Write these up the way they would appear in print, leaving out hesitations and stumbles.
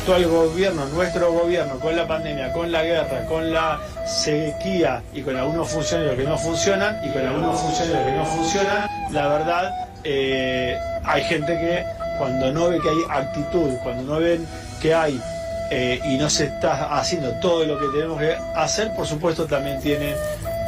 actual gobierno, nuestro gobierno, con la pandemia, con la guerra, con la sequía y con algunos funcionarios que no funcionan, la verdad, hay gente que cuando no ve que hay actitud, cuando no ven que hay y no se está haciendo todo lo que tenemos que hacer, por supuesto también tiene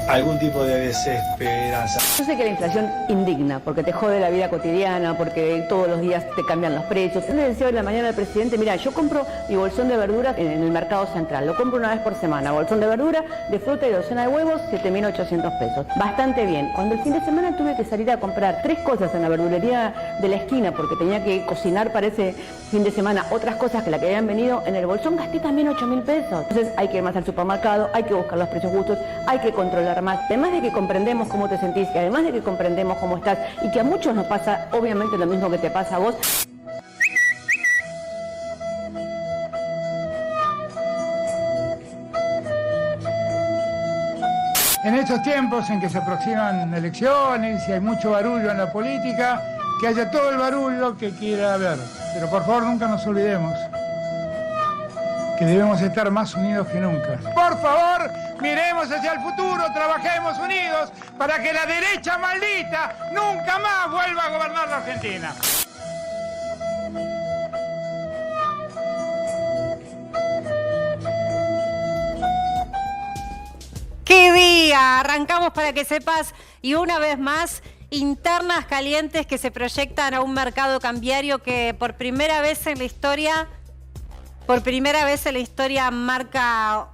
algún tipo de desesperanza. Yo sé que la inflación indigna, porque te jode la vida cotidiana, porque todos los días te cambian los precios. Yo le decía hoy en la mañana al presidente, mira, yo compro mi bolsón de verduras en el mercado central, lo compro una vez por semana, bolsón de verdura, de fruta y docena de huevos, 7.800 pesos. Bastante bien. Cuando el fin de semana tuve que salir a comprar 3 cosas en la verdulería de la esquina, porque tenía que cocinar para ese fin de semana otras cosas que la que habían venido en el bolsón, gasté también 8.000 pesos. Entonces hay que ir más al supermercado, hay que buscar los precios justos, hay que controlar más. Además de que comprendemos cómo te sentís, y además de que comprendemos cómo estás, y que a muchos nos pasa obviamente lo mismo que te pasa a vos. En estos tiempos en que se aproximan elecciones y hay mucho barullo en la política, que haya todo el barullo que quiera haber. Pero por favor nunca nos olvidemos que debemos estar más unidos que nunca. Por favor, miremos hacia el futuro, trabajemos unidos para que la derecha maldita nunca más vuelva a gobernar la Argentina. ¡Qué día! Arrancamos para que sepas, y una vez más, internas calientes que se proyectan a un mercado cambiario que por primera vez en la historia marca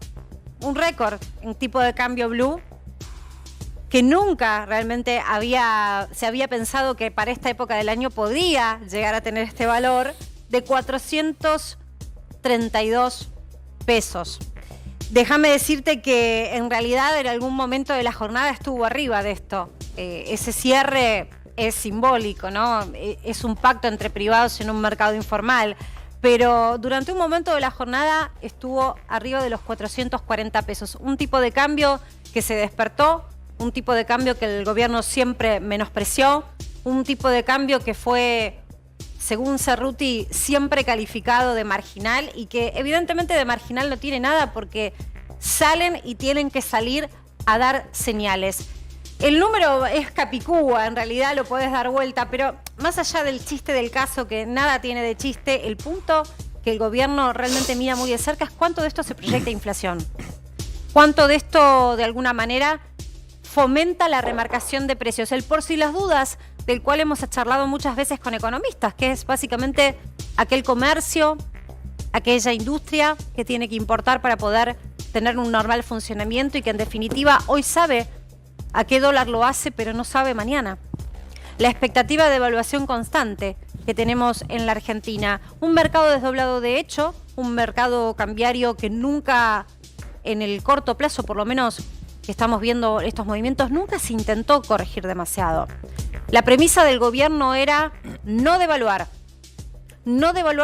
un récord en tipo de cambio blue, que nunca realmente se había pensado que para esta época del año podría llegar a tener este valor de 432 pesos. Déjame decirte que en realidad en algún momento de la jornada estuvo arriba de esto. Ese cierre es simbólico, ¿no? Es un pacto entre privados en un mercado informal. Pero durante un momento de la jornada estuvo arriba de los 440 pesos. Un tipo de cambio que se despertó, un tipo de cambio que el gobierno siempre menospreció, un tipo de cambio que fue, según Cerruti, siempre calificado de marginal y que evidentemente de marginal no tiene nada porque salen y tienen que salir a dar señales. El número es capicúa, en realidad lo podés dar vuelta, pero más allá del chiste del caso, que nada tiene de chiste, el punto que el gobierno realmente mira muy de cerca es cuánto de esto se proyecta inflación. Cuánto de esto, de alguna manera, fomenta la remarcación de precios. El por si las dudas, del cual hemos charlado muchas veces con economistas, que es básicamente aquel comercio, aquella industria que tiene que importar para poder tener un normal funcionamiento y que en definitiva hoy sabe a qué dólar lo hace, pero no sabe mañana. La expectativa de evaluación constante que tenemos en la Argentina. Un mercado desdoblado de hecho, un mercado cambiario que nunca, en el corto plazo por lo menos, que estamos viendo estos movimientos, nunca se intentó corregir demasiado. La premisa del gobierno era no devaluar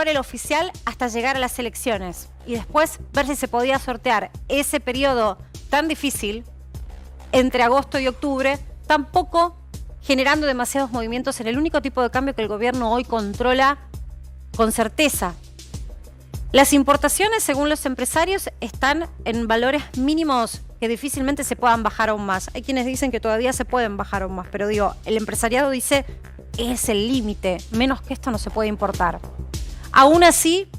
el oficial hasta llegar a las elecciones y después ver si se podía sortear ese periodo tan difícil entre agosto y octubre, tampoco generando demasiados movimientos en el único tipo de cambio que el gobierno hoy controla con certeza. Las importaciones, según los empresarios, están en valores mínimos que difícilmente se puedan bajar aún más. Hay quienes dicen que todavía se pueden bajar aún más, pero digo, el empresariado dice es el límite, menos que esto no se puede importar. Aún así,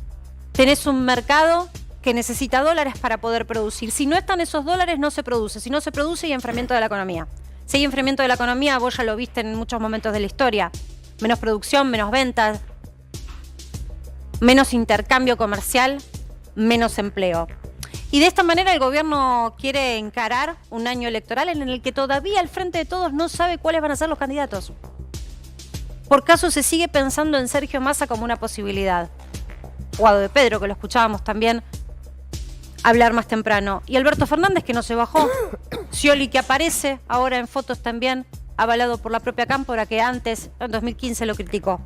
tenés un mercado que necesita dólares para poder producir. Si no están esos dólares, no se produce. Si no se produce, hay enfriamiento de la economía. Si hay enfriamiento de la economía, vos ya lo viste en muchos momentos de la historia. Menos producción, menos ventas, menos intercambio comercial, menos empleo. Y de esta manera el gobierno quiere encarar un año electoral en el que todavía el Frente de Todos no sabe cuáles van a ser los candidatos. Por caso se sigue pensando en Sergio Massa como una posibilidad. Guado de Pedro, que lo escuchábamos también hablar más temprano. Y Alberto Fernández, que no se bajó. Scioli, que aparece ahora en fotos también, avalado por la propia Cámpora, que antes, en 2015, lo criticó.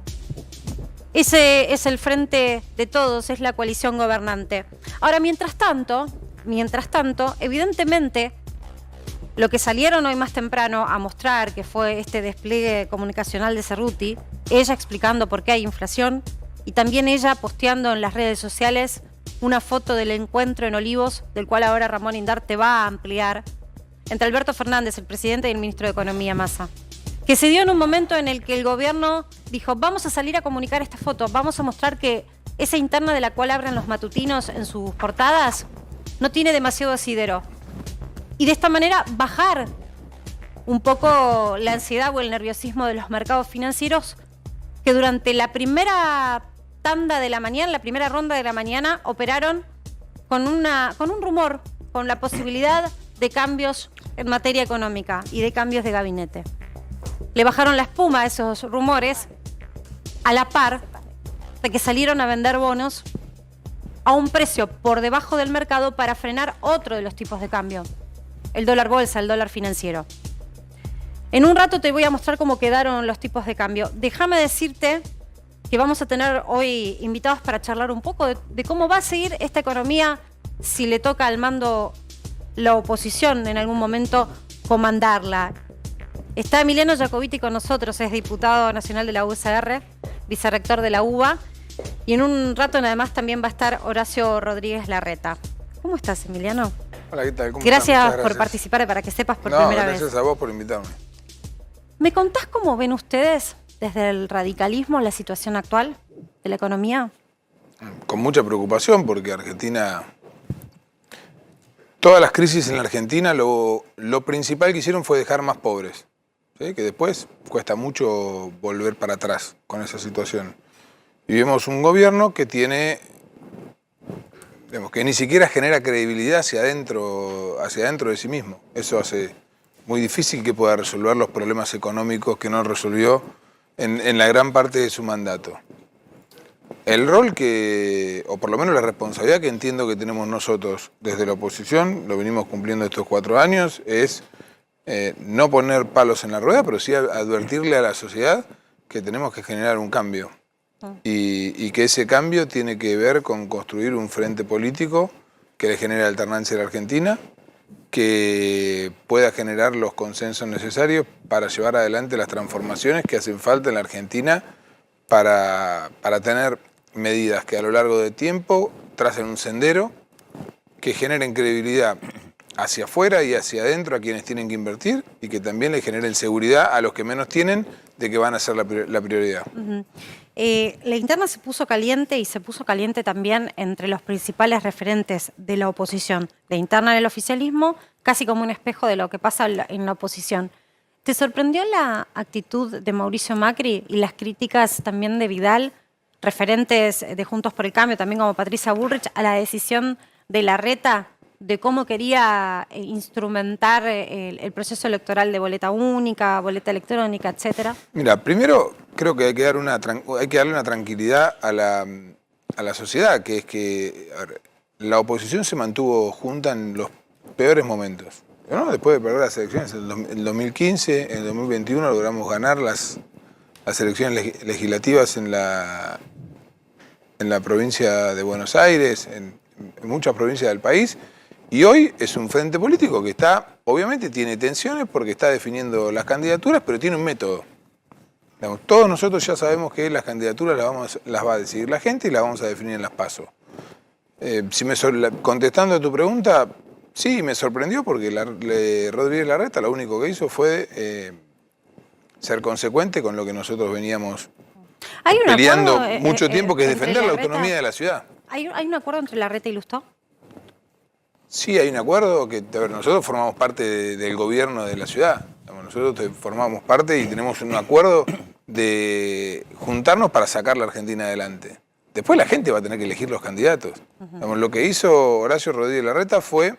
Ese es el Frente de Todos, es la coalición gobernante. Ahora, mientras tanto, evidentemente, lo que salieron hoy más temprano a mostrar, que fue este despliegue comunicacional de Cerruti, ella explicando por qué hay inflación, y también ella posteando en las redes sociales una foto del encuentro en Olivos, del cual ahora Ramón Indart te va a ampliar, entre Alberto Fernández, el presidente, y el ministro de Economía, Massa, que se dio en un momento en el que el gobierno dijo, vamos a salir a comunicar esta foto, vamos a mostrar que esa interna de la cual hablan los matutinos en sus portadas no tiene demasiado asidero. Y de esta manera bajar un poco la ansiedad o el nerviosismo de los mercados financieros, que durante la primera tanda de la mañana, la primera ronda de la mañana, operaron con un rumor, con la posibilidad de cambios en materia económica y de cambios de gabinete. Le bajaron la espuma a esos rumores a la par de que salieron a vender bonos a un precio por debajo del mercado para frenar otro de los tipos de cambio, el dólar bolsa, el dólar financiero. En un rato te voy a mostrar cómo quedaron los tipos de cambio. Déjame decirte que vamos a tener hoy invitados para charlar un poco de cómo va a seguir esta economía si le toca al mando la oposición en algún momento comandarla. Está Emiliano Jacobiti con nosotros, es diputado nacional de la USR, vicerrector de la UBA, y en un rato además también va a estar Horacio Rodríguez Larreta. ¿Cómo estás, Emiliano? Hola, ¿qué tal? ¿Cómo Gracias estás? por participar, para que sepas por primera vez. Gracias a vos por invitarme. ¿Me contás cómo ven ustedes desde el radicalismo la situación actual de la economía? Con mucha preocupación porque Argentina... Todas las crisis en la Argentina lo principal que hicieron fue dejar más pobres, ¿sí? Que después cuesta mucho volver para atrás con esa situación. Y vemos un gobierno que tiene, digamos, que ni siquiera genera credibilidad hacia adentro de sí mismo. Eso hace muy difícil que pueda resolver los problemas económicos que no resolvió en la gran parte de su mandato. El rol que, o por lo menos la responsabilidad que entiendo que tenemos nosotros desde la oposición, lo venimos cumpliendo estos 4 años, es no poner palos en la rueda, pero sí advertirle a la sociedad que tenemos que generar un cambio. Y que ese cambio tiene que ver con construir un frente político que le genere alternancia a la Argentina, que pueda generar los consensos necesarios para llevar adelante las transformaciones que hacen falta en la Argentina para tener medidas que a lo largo del tiempo tracen un sendero, que generen credibilidad hacia afuera y hacia adentro a quienes tienen que invertir y que también le generen seguridad a los que menos tienen de que van a ser la prioridad. La interna se puso caliente y se puso caliente también entre los principales referentes de la oposición. La interna del oficialismo, casi como un espejo de lo que pasa en la oposición. ¿Te sorprendió la actitud de Mauricio Macri y las críticas también de Vidal, referentes de Juntos por el Cambio, también como Patricia Bullrich, a la decisión de Larreta de cómo quería instrumentar el proceso electoral de boleta única, boleta electrónica, etcétera? Mira, primero creo que hay que darle una tranquilidad a la sociedad, que es que la oposición se mantuvo junta en los peores momentos, ¿no? Después de perder las elecciones en el 2015, en el 2021 logramos ganar las elecciones legislativas en la provincia de Buenos Aires, en muchas provincias del país, y hoy es un frente político que está, obviamente tiene tensiones porque está definiendo las candidaturas, pero tiene un método. Digamos, todos nosotros ya sabemos que las candidaturas las va a decidir la gente y las vamos a definir en las PASO. Contestando a tu pregunta, sí, me sorprendió porque Rodríguez Larreta lo único que hizo fue ser consecuente con lo que nosotros veníamos peleando mucho tiempo, que es defender la autonomía de la ciudad. ¿Hay un acuerdo entre Larreta y Lustó? Sí, hay un acuerdo que, a ver, nosotros formamos parte del gobierno de la ciudad. Nosotros formamos parte y tenemos un acuerdo de juntarnos para sacar la Argentina adelante. Después la gente va a tener que elegir los candidatos. Lo que hizo Horacio Rodríguez Larreta fue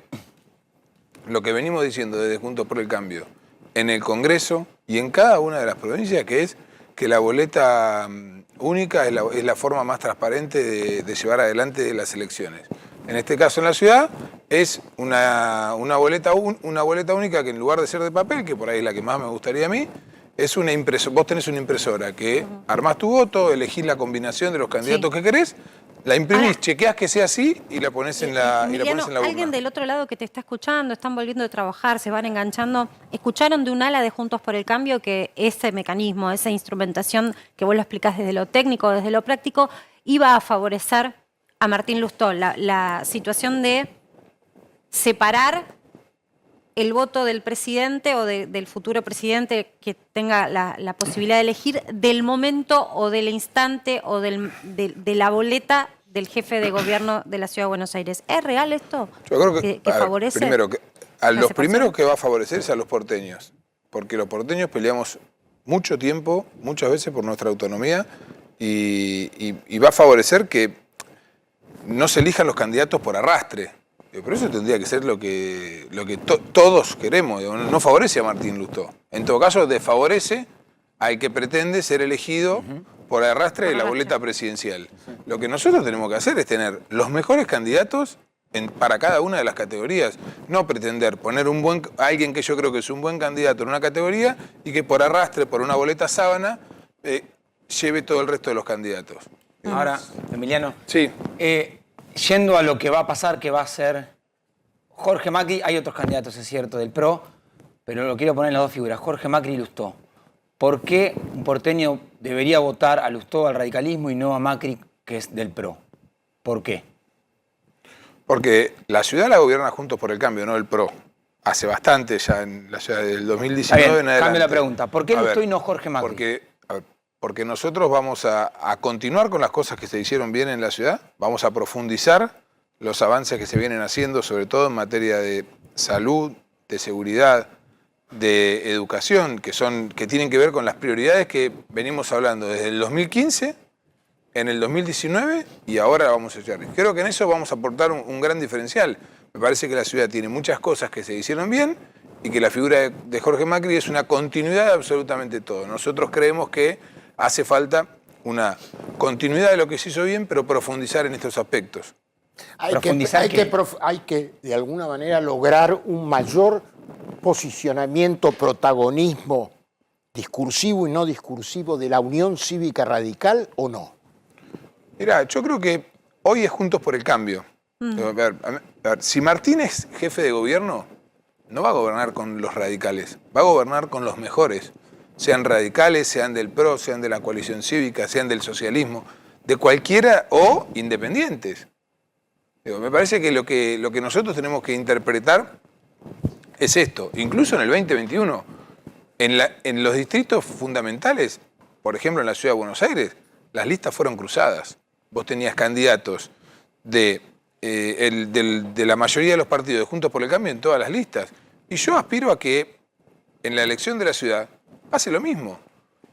lo que venimos diciendo desde Juntos por el Cambio en el Congreso y en cada una de las provincias, que es que la boleta única es la forma más transparente de llevar adelante las elecciones. En este caso en la ciudad es una boleta única que en lugar de ser de papel, que por ahí es la que más me gustaría a mí, es una impresora. Vos tenés una impresora que armás tu voto, elegís la combinación de los candidatos que querés, la imprimís, chequeás que sea así y la ponés en la urna. Alguien del otro lado que te está escuchando, están volviendo de trabajar, se van enganchando, escucharon de un ala de Juntos por el Cambio que ese mecanismo, esa instrumentación que vos lo explicás desde lo técnico, desde lo práctico, iba a favorecer a Martín Lustó, la situación de separar el voto del presidente o del futuro presidente que tenga la posibilidad de elegir del momento o del instante o de la boleta del jefe de gobierno de la Ciudad de Buenos Aires. ¿Es real esto? Yo creo que favorece primero, a la los separación. primeros que va a favorecer es a los porteños, porque los porteños peleamos mucho tiempo, muchas veces por nuestra autonomía y va a favorecer que no se elijan los candidatos por arrastre. Pero eso tendría que ser lo que todos queremos. No favorece a Martín Lustó. En todo caso, desfavorece al que pretende ser elegido por arrastre de la boleta presidencial. Lo que nosotros tenemos que hacer es tener los mejores candidatos para cada una de las categorías. No pretender poner a alguien que yo creo que es un buen candidato en una categoría y que por arrastre, por una boleta sábana, lleve todo el resto de los candidatos. Ahora, Emiliano. Sí. Yendo a lo que va a pasar, que va a ser Jorge Macri, hay otros candidatos, es cierto, del PRO, pero lo quiero poner en las dos figuras, Jorge Macri y Lustó. ¿Por qué un porteño debería votar a Lustó, al radicalismo, y no a Macri, que es del PRO? ¿Por qué? Porque la ciudad la gobierna Juntos por el Cambio, no el PRO. Hace bastante ya, en la ciudad del 2019 Bien, en adelante. cambio la pregunta. ¿Por qué Lustó y no Jorge Macri? Porque nosotros vamos a continuar con las cosas que se hicieron bien en la ciudad, vamos a profundizar los avances que se vienen haciendo, sobre todo en materia de salud, de seguridad, de educación, que tienen que ver con las prioridades que venimos hablando desde el 2015, en el 2019 y ahora vamos a echar. Creo que en eso vamos a aportar un gran diferencial. Me parece que la ciudad tiene muchas cosas que se hicieron bien y que la figura de Jorge Macri es una continuidad de absolutamente todo. Nosotros creemos que hace falta una continuidad de lo que se hizo bien, pero profundizar en estos aspectos. Hay que, de alguna manera, lograr un mayor posicionamiento, protagonismo discursivo y no discursivo de la Unión Cívica Radical, ¿o no? Mirá, yo creo que hoy es Juntos por el Cambio. A ver, si Martín es jefe de gobierno, no va a gobernar con los radicales, va a gobernar con los mejores. Sean radicales, sean del PRO, sean de la coalición cívica, sean del socialismo, de cualquiera o independientes. Me parece que lo que nosotros tenemos que interpretar es esto. Incluso en el 2021, en los distritos fundamentales, por ejemplo en la Ciudad de Buenos Aires, las listas fueron cruzadas. Vos tenías candidatos de la mayoría de los partidos de Juntos por el Cambio en todas las listas. Y yo aspiro a que en la elección de la ciudad pase lo mismo,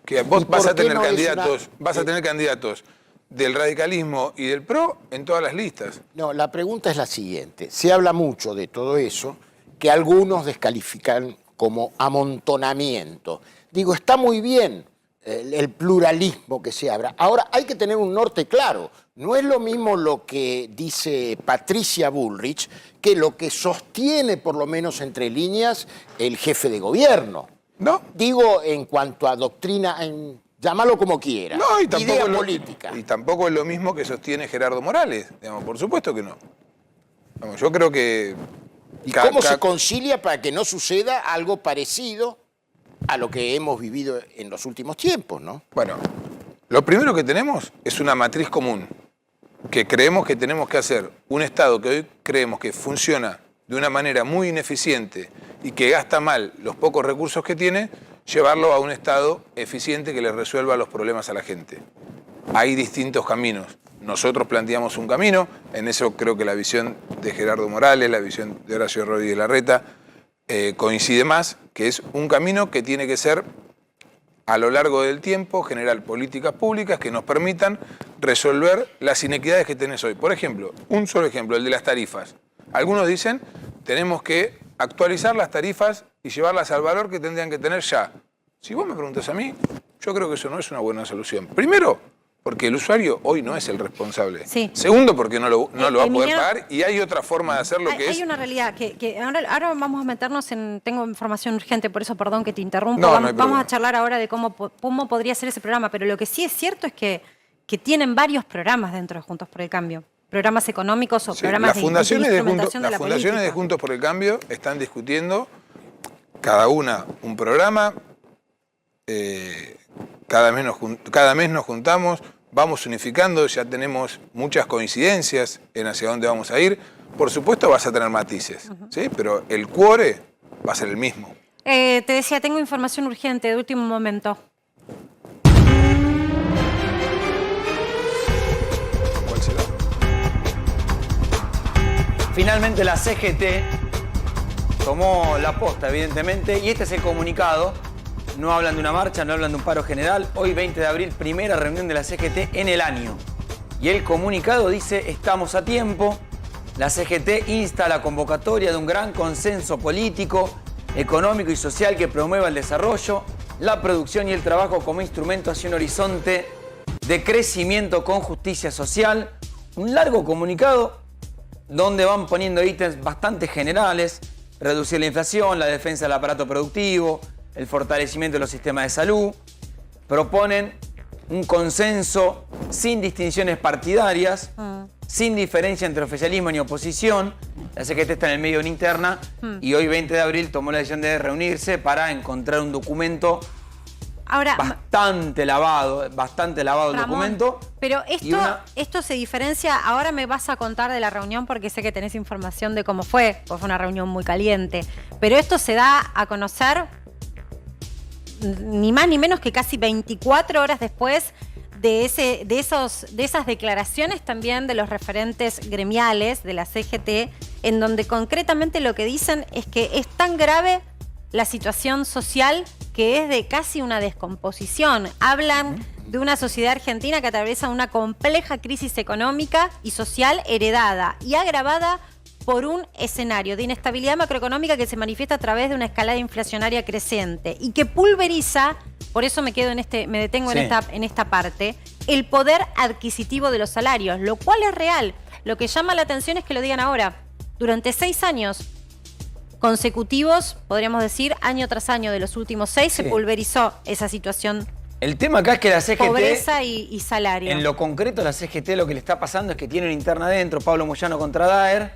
que vos vas a tener candidatos del radicalismo y del PRO en todas las listas. No, la pregunta es la siguiente. Se habla mucho de todo eso, que algunos descalifican como amontonamiento. Digo, está muy bien el pluralismo que se abra. Ahora, hay que tener un norte claro. No es lo mismo lo que dice Patricia Bullrich que lo que sostiene, por lo menos entre líneas, el jefe de gobierno. ¿No? Digo, en cuanto a doctrina, llámalo como quiera, no, idea política. Y tampoco es lo mismo que sostiene Gerardo Morales, digamos, por supuesto que no. Vamos, yo creo que... ¿Y cómo se concilia para que no suceda algo parecido a lo que hemos vivido en los últimos tiempos, ¿no? Bueno, lo primero que tenemos es una matriz común, que creemos que tenemos que hacer un Estado que hoy creemos que funciona de una manera muy ineficiente y que gasta mal los pocos recursos que tiene, llevarlo a un Estado eficiente que le resuelva los problemas a la gente. Hay distintos caminos. Nosotros planteamos un camino, en eso creo que la visión de Gerardo Morales, la visión de Horacio Rodríguez Larreta, coincide más, que es un camino que tiene que ser a lo largo del tiempo, generar políticas públicas que nos permitan resolver las inequidades que tenés hoy. Por ejemplo, un solo ejemplo, el de las tarifas. Algunos dicen, tenemos que actualizar las tarifas y llevarlas al valor que tendrían que tener ya. Si vos me preguntas a mí, yo creo que eso no es una buena solución. Primero, porque el usuario hoy no es el responsable. Sí. Segundo, porque no lo va a poder pagar y hay otra forma de hacerlo que es... Hay una realidad que ahora vamos a meternos en... Tengo información urgente, por eso perdón que te interrumpo. No, no hay vamos problema. a charlar ahora de cómo podría ser ese programa, pero lo que sí es cierto es que tienen varios programas dentro de Juntos por el Cambio. Programas económicos o Sí, programas las fundaciones de instrumentación de las la fundaciones política. de Juntos por el Cambio están discutiendo cada una un programa. Cada mes nos juntamos, vamos unificando, ya tenemos muchas coincidencias en hacia dónde vamos a ir. Por supuesto vas a tener matices, ¿sí? Pero el cuore va a ser el mismo. Te decía, tengo información urgente de último momento. ¿Cuál será? Finalmente la CGT tomó la posta, evidentemente, y este es el comunicado. No hablan de una marcha, no hablan de un paro general. Hoy, 20 de abril, primera reunión de la CGT en el año. Y el comunicado dice, estamos a tiempo. La CGT insta a la convocatoria de un gran consenso político, económico y social que promueva el desarrollo, la producción y el trabajo como instrumento hacia un horizonte de crecimiento con justicia social. Un largo comunicado donde van poniendo ítems bastante generales: reducir la inflación, la defensa del aparato productivo, el fortalecimiento de los sistemas de salud. Proponen un consenso sin distinciones partidarias, sin diferencia entre oficialismo ni oposición. La CGT está en el medio de una interna y hoy, 20 de abril, tomó la decisión de reunirse para encontrar un documento Ahora, bastante lavado el documento. Pero esto se diferencia, ahora me vas a contar de la reunión porque sé que tenés información de cómo fue, porque fue una reunión muy caliente. Pero esto se da a conocer ni más ni menos que casi 24 horas después de esas declaraciones también de los referentes gremiales de la CGT, en donde concretamente lo que dicen es que es tan grave la situación social que es de casi una descomposición. Hablan de una sociedad argentina que atraviesa una compleja crisis económica y social heredada y agravada por un escenario de inestabilidad macroeconómica que se manifiesta a través de una escalada inflacionaria creciente y que pulveriza, por eso me detengo en esta parte, el poder adquisitivo de los salarios, lo cual es real. Lo que llama la atención es que lo digan ahora. Durante 6 años consecutivos, podríamos decir, año tras año de los últimos 6, se pulverizó esa situación. El tema acá es que la CGT, pobreza y salario. En lo concreto, la CGT lo que le está pasando es que tiene una interna adentro, Pablo Moyano contra Daer,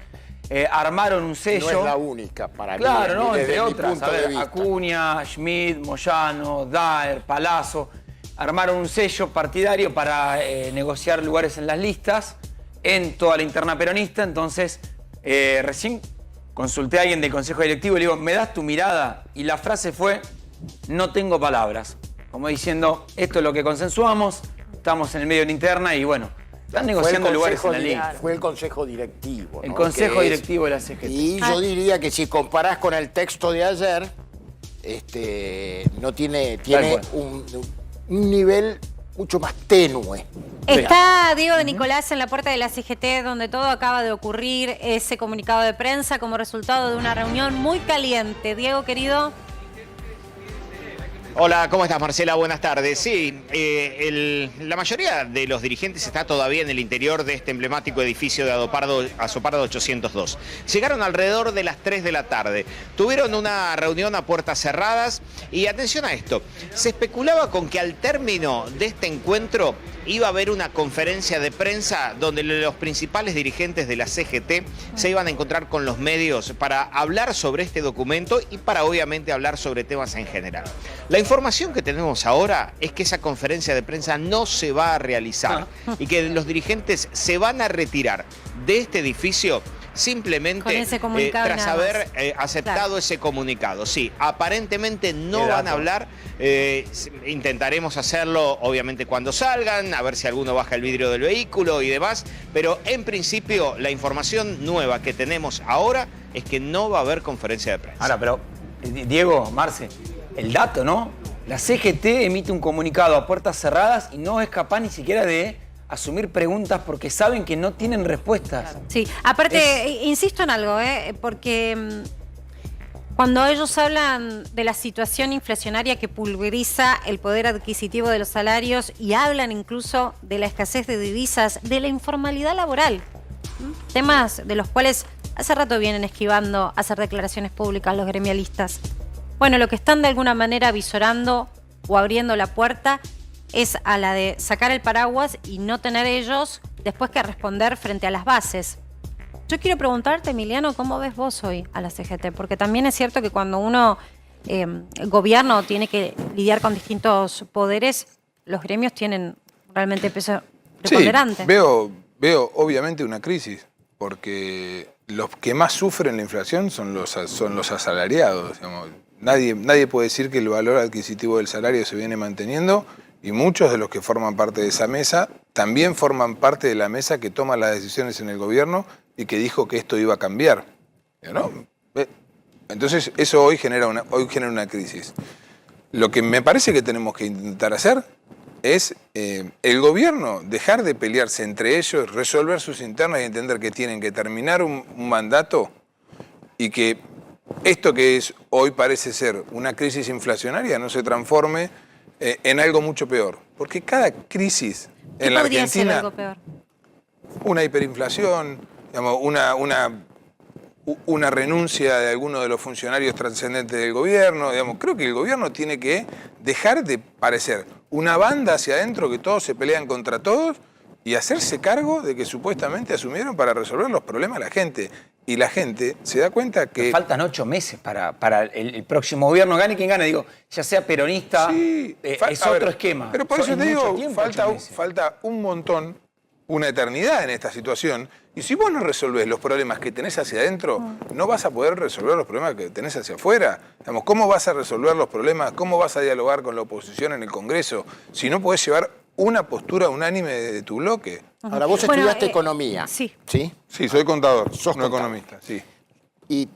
armaron un sello. No es la única para mí. Claro, ¿no? Desde Entre mi otras, punto a de ver, vista. Acuña, Schmidt, Moyano, Daer, Palazzo, armaron un sello partidario para negociar lugares en las listas en toda la interna peronista. Entonces, recién consulté a alguien del Consejo Directivo y le digo, ¿me das tu mirada? Y la frase fue, no tengo palabras. Como diciendo, esto es lo que consensuamos, estamos en el medio de una interna y bueno, están negociando lugares en la lista. Fue el Consejo Directivo, ¿no? El Consejo Directivo de la CGT. Y yo diría que si comparás con el texto de ayer, no tiene un nivel mucho más tenue. Está Diego de Nicolás en la puerta de la CGT, donde todo acaba de ocurrir, ese comunicado de prensa como resultado de una reunión muy caliente. Diego, querido. Hola, ¿cómo estás, Marcela? Buenas tardes. Sí, la mayoría de los dirigentes está todavía en el interior de este emblemático edificio de Azopardo 802. Llegaron alrededor de las 3 de la tarde. Tuvieron una reunión a puertas cerradas y atención a esto. Se especulaba con que al término de este encuentro iba a haber una conferencia de prensa donde los principales dirigentes de la CGT se iban a encontrar con los medios para hablar sobre este documento y para obviamente hablar sobre temas en general. La información que tenemos ahora es que esa conferencia de prensa no se va a realizar y que los dirigentes se van a retirar de este edificio simplemente tras haber aceptado ese comunicado. Sí, aparentemente no van a hablar. Intentaremos hacerlo obviamente cuando salgan, a ver si alguno baja el vidrio del vehículo y demás, pero en principio la información nueva que tenemos ahora es que no va a haber conferencia de prensa. Ahora, pero Diego, Marce, el dato, ¿no? La CGT emite un comunicado a puertas cerradas y no es capaz ni siquiera de asumir preguntas porque saben que no tienen respuestas. Sí, aparte, insisto en algo, porque cuando ellos hablan de la situación inflacionaria que pulveriza el poder adquisitivo de los salarios y hablan incluso de la escasez de divisas, de la informalidad laboral, temas de los cuales hace rato vienen esquivando hacer declaraciones públicas los gremialistas. Bueno, lo que están de alguna manera visorando o abriendo la puerta es a la de sacar el paraguas y no tener ellos después que responder frente a las bases. Yo quiero preguntarte, Emiliano, ¿cómo ves vos hoy a la CGT? Porque también es cierto que cuando uno, el gobierno, tiene que lidiar con distintos poderes, los gremios tienen realmente peso Sí, preponderante. veo obviamente una crisis, porque los que más sufren la inflación son los asalariados. Digamos. Nadie puede decir que el valor adquisitivo del salario se viene manteniendo, y muchos de los que forman parte de esa mesa también forman parte de la mesa que toma las decisiones en el gobierno y que dijo que esto iba a cambiar, ¿no? Entonces eso hoy genera una crisis. Lo que me parece que tenemos que intentar hacer es el gobierno dejar de pelearse entre ellos, resolver sus internas y entender que tienen que terminar un mandato, y que esto que hoy parece ser una crisis inflacionaria no se transforme en algo mucho peor. Porque cada crisis ¿Qué en la podría ser Argentina, algo peor? una hiperinflación, digamos, una renuncia de alguno de los funcionarios trascendentes del gobierno, digamos, creo que el gobierno tiene que dejar de parecer una banda hacia adentro que todos se pelean contra todos y hacerse cargo de que supuestamente asumieron para resolver los problemas de la gente. Y la gente se da cuenta que... Faltan 8 meses para el próximo gobierno, gane quien gane. Digo, ya sea peronista, Sí, es otro esquema. Pero por eso Es te mucho digo, tiempo, 8 meses. falta un montón, una eternidad en esta situación. Y si vos no resolvés los problemas que tenés hacia adentro, no vas a poder resolver los problemas que tenés hacia afuera. Digamos, ¿cómo vas a resolver los problemas? ¿Cómo vas a dialogar con la oposición en el Congreso si no podés llevar una postura unánime de tu bloque? Ahora, vos Bueno, estudiaste economía. sí. ¿Sí? Sí, soy contador, Sos no contador. economista, sí. Y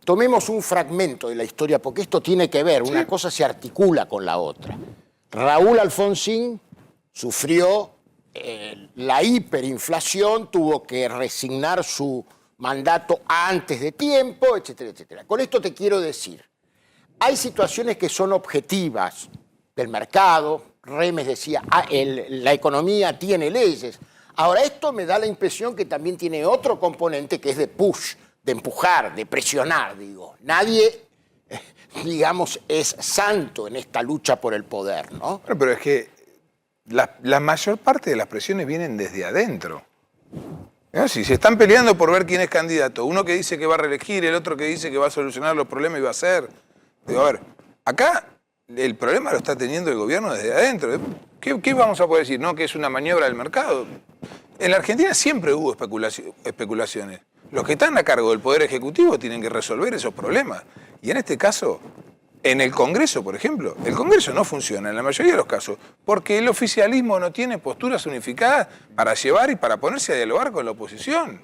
tomemos un fragmento de la historia, porque esto tiene que ver, una cosa se articula con la otra. Raúl Alfonsín sufrió la hiperinflación, tuvo que resignar su mandato antes de tiempo, etcétera, etcétera. Con esto te quiero decir, hay situaciones que son objetivas del mercado. Remes decía, la economía tiene leyes. Ahora, esto me da la impresión que también tiene otro componente, que es de push, de empujar, de presionar, digo. Nadie, digamos, es santo en esta lucha por el poder, ¿no? Bueno, pero es que la mayor parte de las presiones vienen desde adentro. ¿No? Si se están peleando por ver quién es candidato, uno que dice que va a reelegir, el otro que dice que va a solucionar los problemas y va a hacer. Digo, a ver, acá el problema lo está teniendo el gobierno desde adentro. ¿Qué vamos a poder decir? ¿No? Que es una maniobra del mercado. En la Argentina siempre hubo especulaciones. Los que están a cargo del Poder Ejecutivo tienen que resolver esos problemas. Y en este caso, en el Congreso, por ejemplo, el Congreso no funciona en la mayoría de los casos porque el oficialismo no tiene posturas unificadas para llevar y para ponerse a dialogar con la oposición.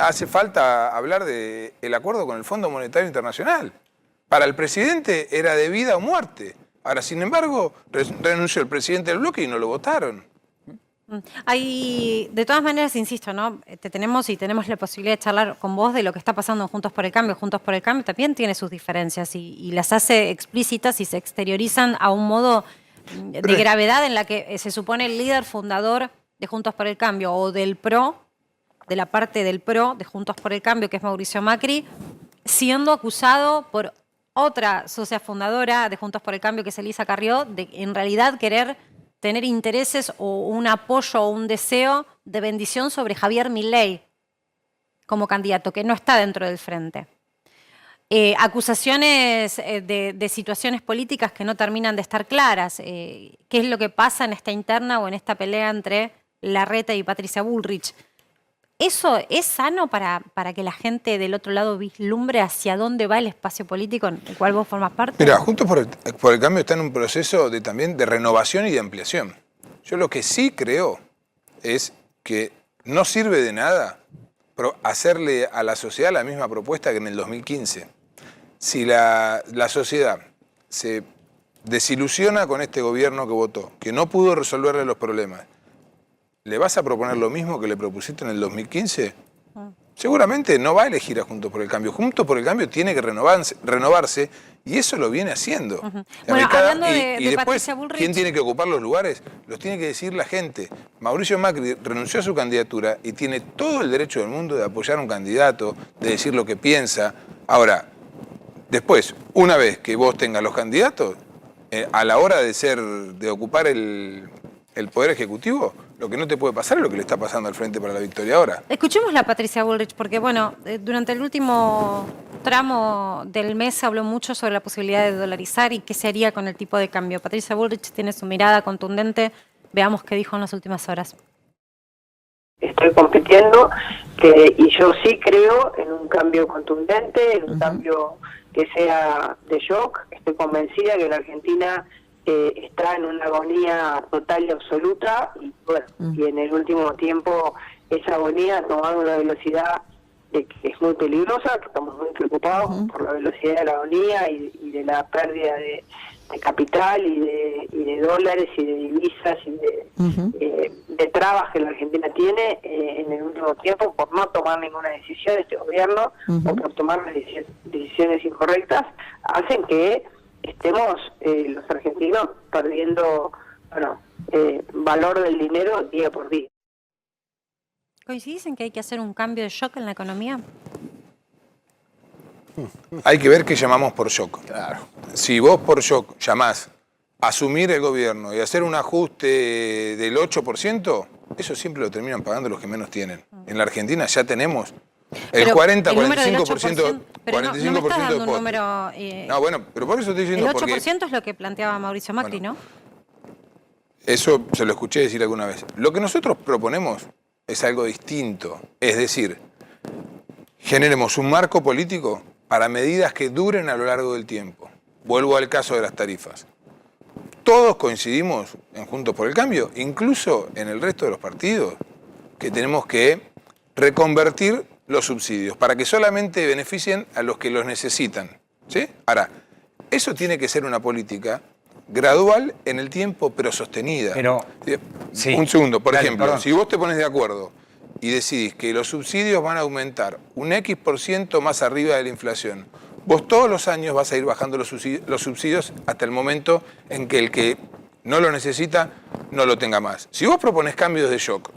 Hace falta hablar del acuerdo con el Fondo Monetario Internacional. Para el presidente era de vida o muerte. Ahora, sin embargo, renunció el presidente del bloque y no lo votaron. Hay, de todas maneras, insisto, ¿no? Tenemos la posibilidad de charlar con vos de lo que está pasando en Juntos por el Cambio. Juntos por el Cambio también tiene sus diferencias y las hace explícitas y se exteriorizan a un modo de gravedad en la que se supone el líder fundador de Juntos por el Cambio o del PRO, de la parte del PRO de Juntos por el Cambio, que es Mauricio Macri, siendo acusado por otra socia fundadora de Juntos por el Cambio, que es Elisa Carrió, de en realidad querer tener intereses o un apoyo o un deseo de bendición sobre Javier Milei como candidato, que no está dentro del frente. Acusaciones de situaciones políticas que no terminan de estar claras. ¿Qué es lo que pasa en esta interna o en esta pelea entre Larreta y Patricia Bullrich? ¿Eso es sano para que la gente del otro lado vislumbre hacia dónde va el espacio político en el cual vos formas parte? Mira, Juntos por el Cambio está en un proceso también de renovación y de ampliación. Yo lo que sí creo es que no sirve de nada hacerle a la sociedad la misma propuesta que en el 2015. Si la sociedad se desilusiona con este gobierno que votó, que no pudo resolverle los problemas, ¿le vas a proponer lo mismo que le propusiste en el 2015? Seguramente no va a elegir a Juntos por el Cambio. Juntos por el Cambio tiene que renovarse y eso lo viene haciendo. Bueno, hablando y de después, Patricia Bullrich, ¿quién tiene que ocupar los lugares? Los tiene que decir la gente. Mauricio Macri renunció a su candidatura y tiene todo el derecho del mundo de apoyar a un candidato, de decir lo que piensa. Ahora, después, una vez que vos tengas los candidatos, a la hora de ocupar el Poder Ejecutivo, lo que no te puede pasar es lo que le está pasando al Frente para la Victoria ahora. escuchemos a Patricia Bullrich, porque bueno, durante el último tramo del mes se habló mucho sobre la posibilidad de dolarizar y qué se haría con el tipo de cambio. Patricia Bullrich tiene su mirada contundente. Veamos qué dijo en las últimas horas. Estoy compitiendo y yo sí creo en un cambio contundente, en un cambio que sea de shock. Estoy convencida que la Argentina está en una agonía total y absoluta y bueno, y en el último tiempo esa agonía ha tomado una velocidad que es muy peligrosa, que estamos muy preocupados por la velocidad de la agonía y de la pérdida de capital y de dólares y de divisas y de trabas que la Argentina tiene en el último tiempo por no tomar ninguna decisión de este gobierno o por tomar las decisiones incorrectas, hacen que estemos los argentinos perdiendo valor del dinero día por día. ¿Coincidís en que hay que hacer un cambio de shock en la economía? Hay que ver qué llamamos por shock. Claro. Si vos por shock llamás a asumir el gobierno y hacer un ajuste del 8%, eso siempre lo terminan pagando los que menos tienen. En la Argentina ya tenemos el 40-45% pero no me estás dando de un número... No, bueno, pero por eso estoy diciendo... El 8% es lo que planteaba Mauricio Macri, Bueno, ¿no? Eso se lo escuché decir alguna vez. Lo que nosotros proponemos es algo distinto. Es decir, generemos un marco político para medidas que duren a lo largo del tiempo. Vuelvo al caso de las tarifas. Todos coincidimos en Juntos por el Cambio, incluso en el resto de los partidos, que tenemos que reconvertir los subsidios para que solamente beneficien a los que los necesitan, ¿sí? Ahora, eso tiene que ser una política gradual en el tiempo, pero sostenida. Pero, sí. Un segundo, por Dale, ejemplo, perdón. si vos te pones de acuerdo y decidís que los subsidios van a aumentar un X% más arriba de la inflación, vos todos los años vas a ir bajando los subsidios hasta el momento en que el que no lo necesita no lo tenga más. Si vos proponés cambios de shock,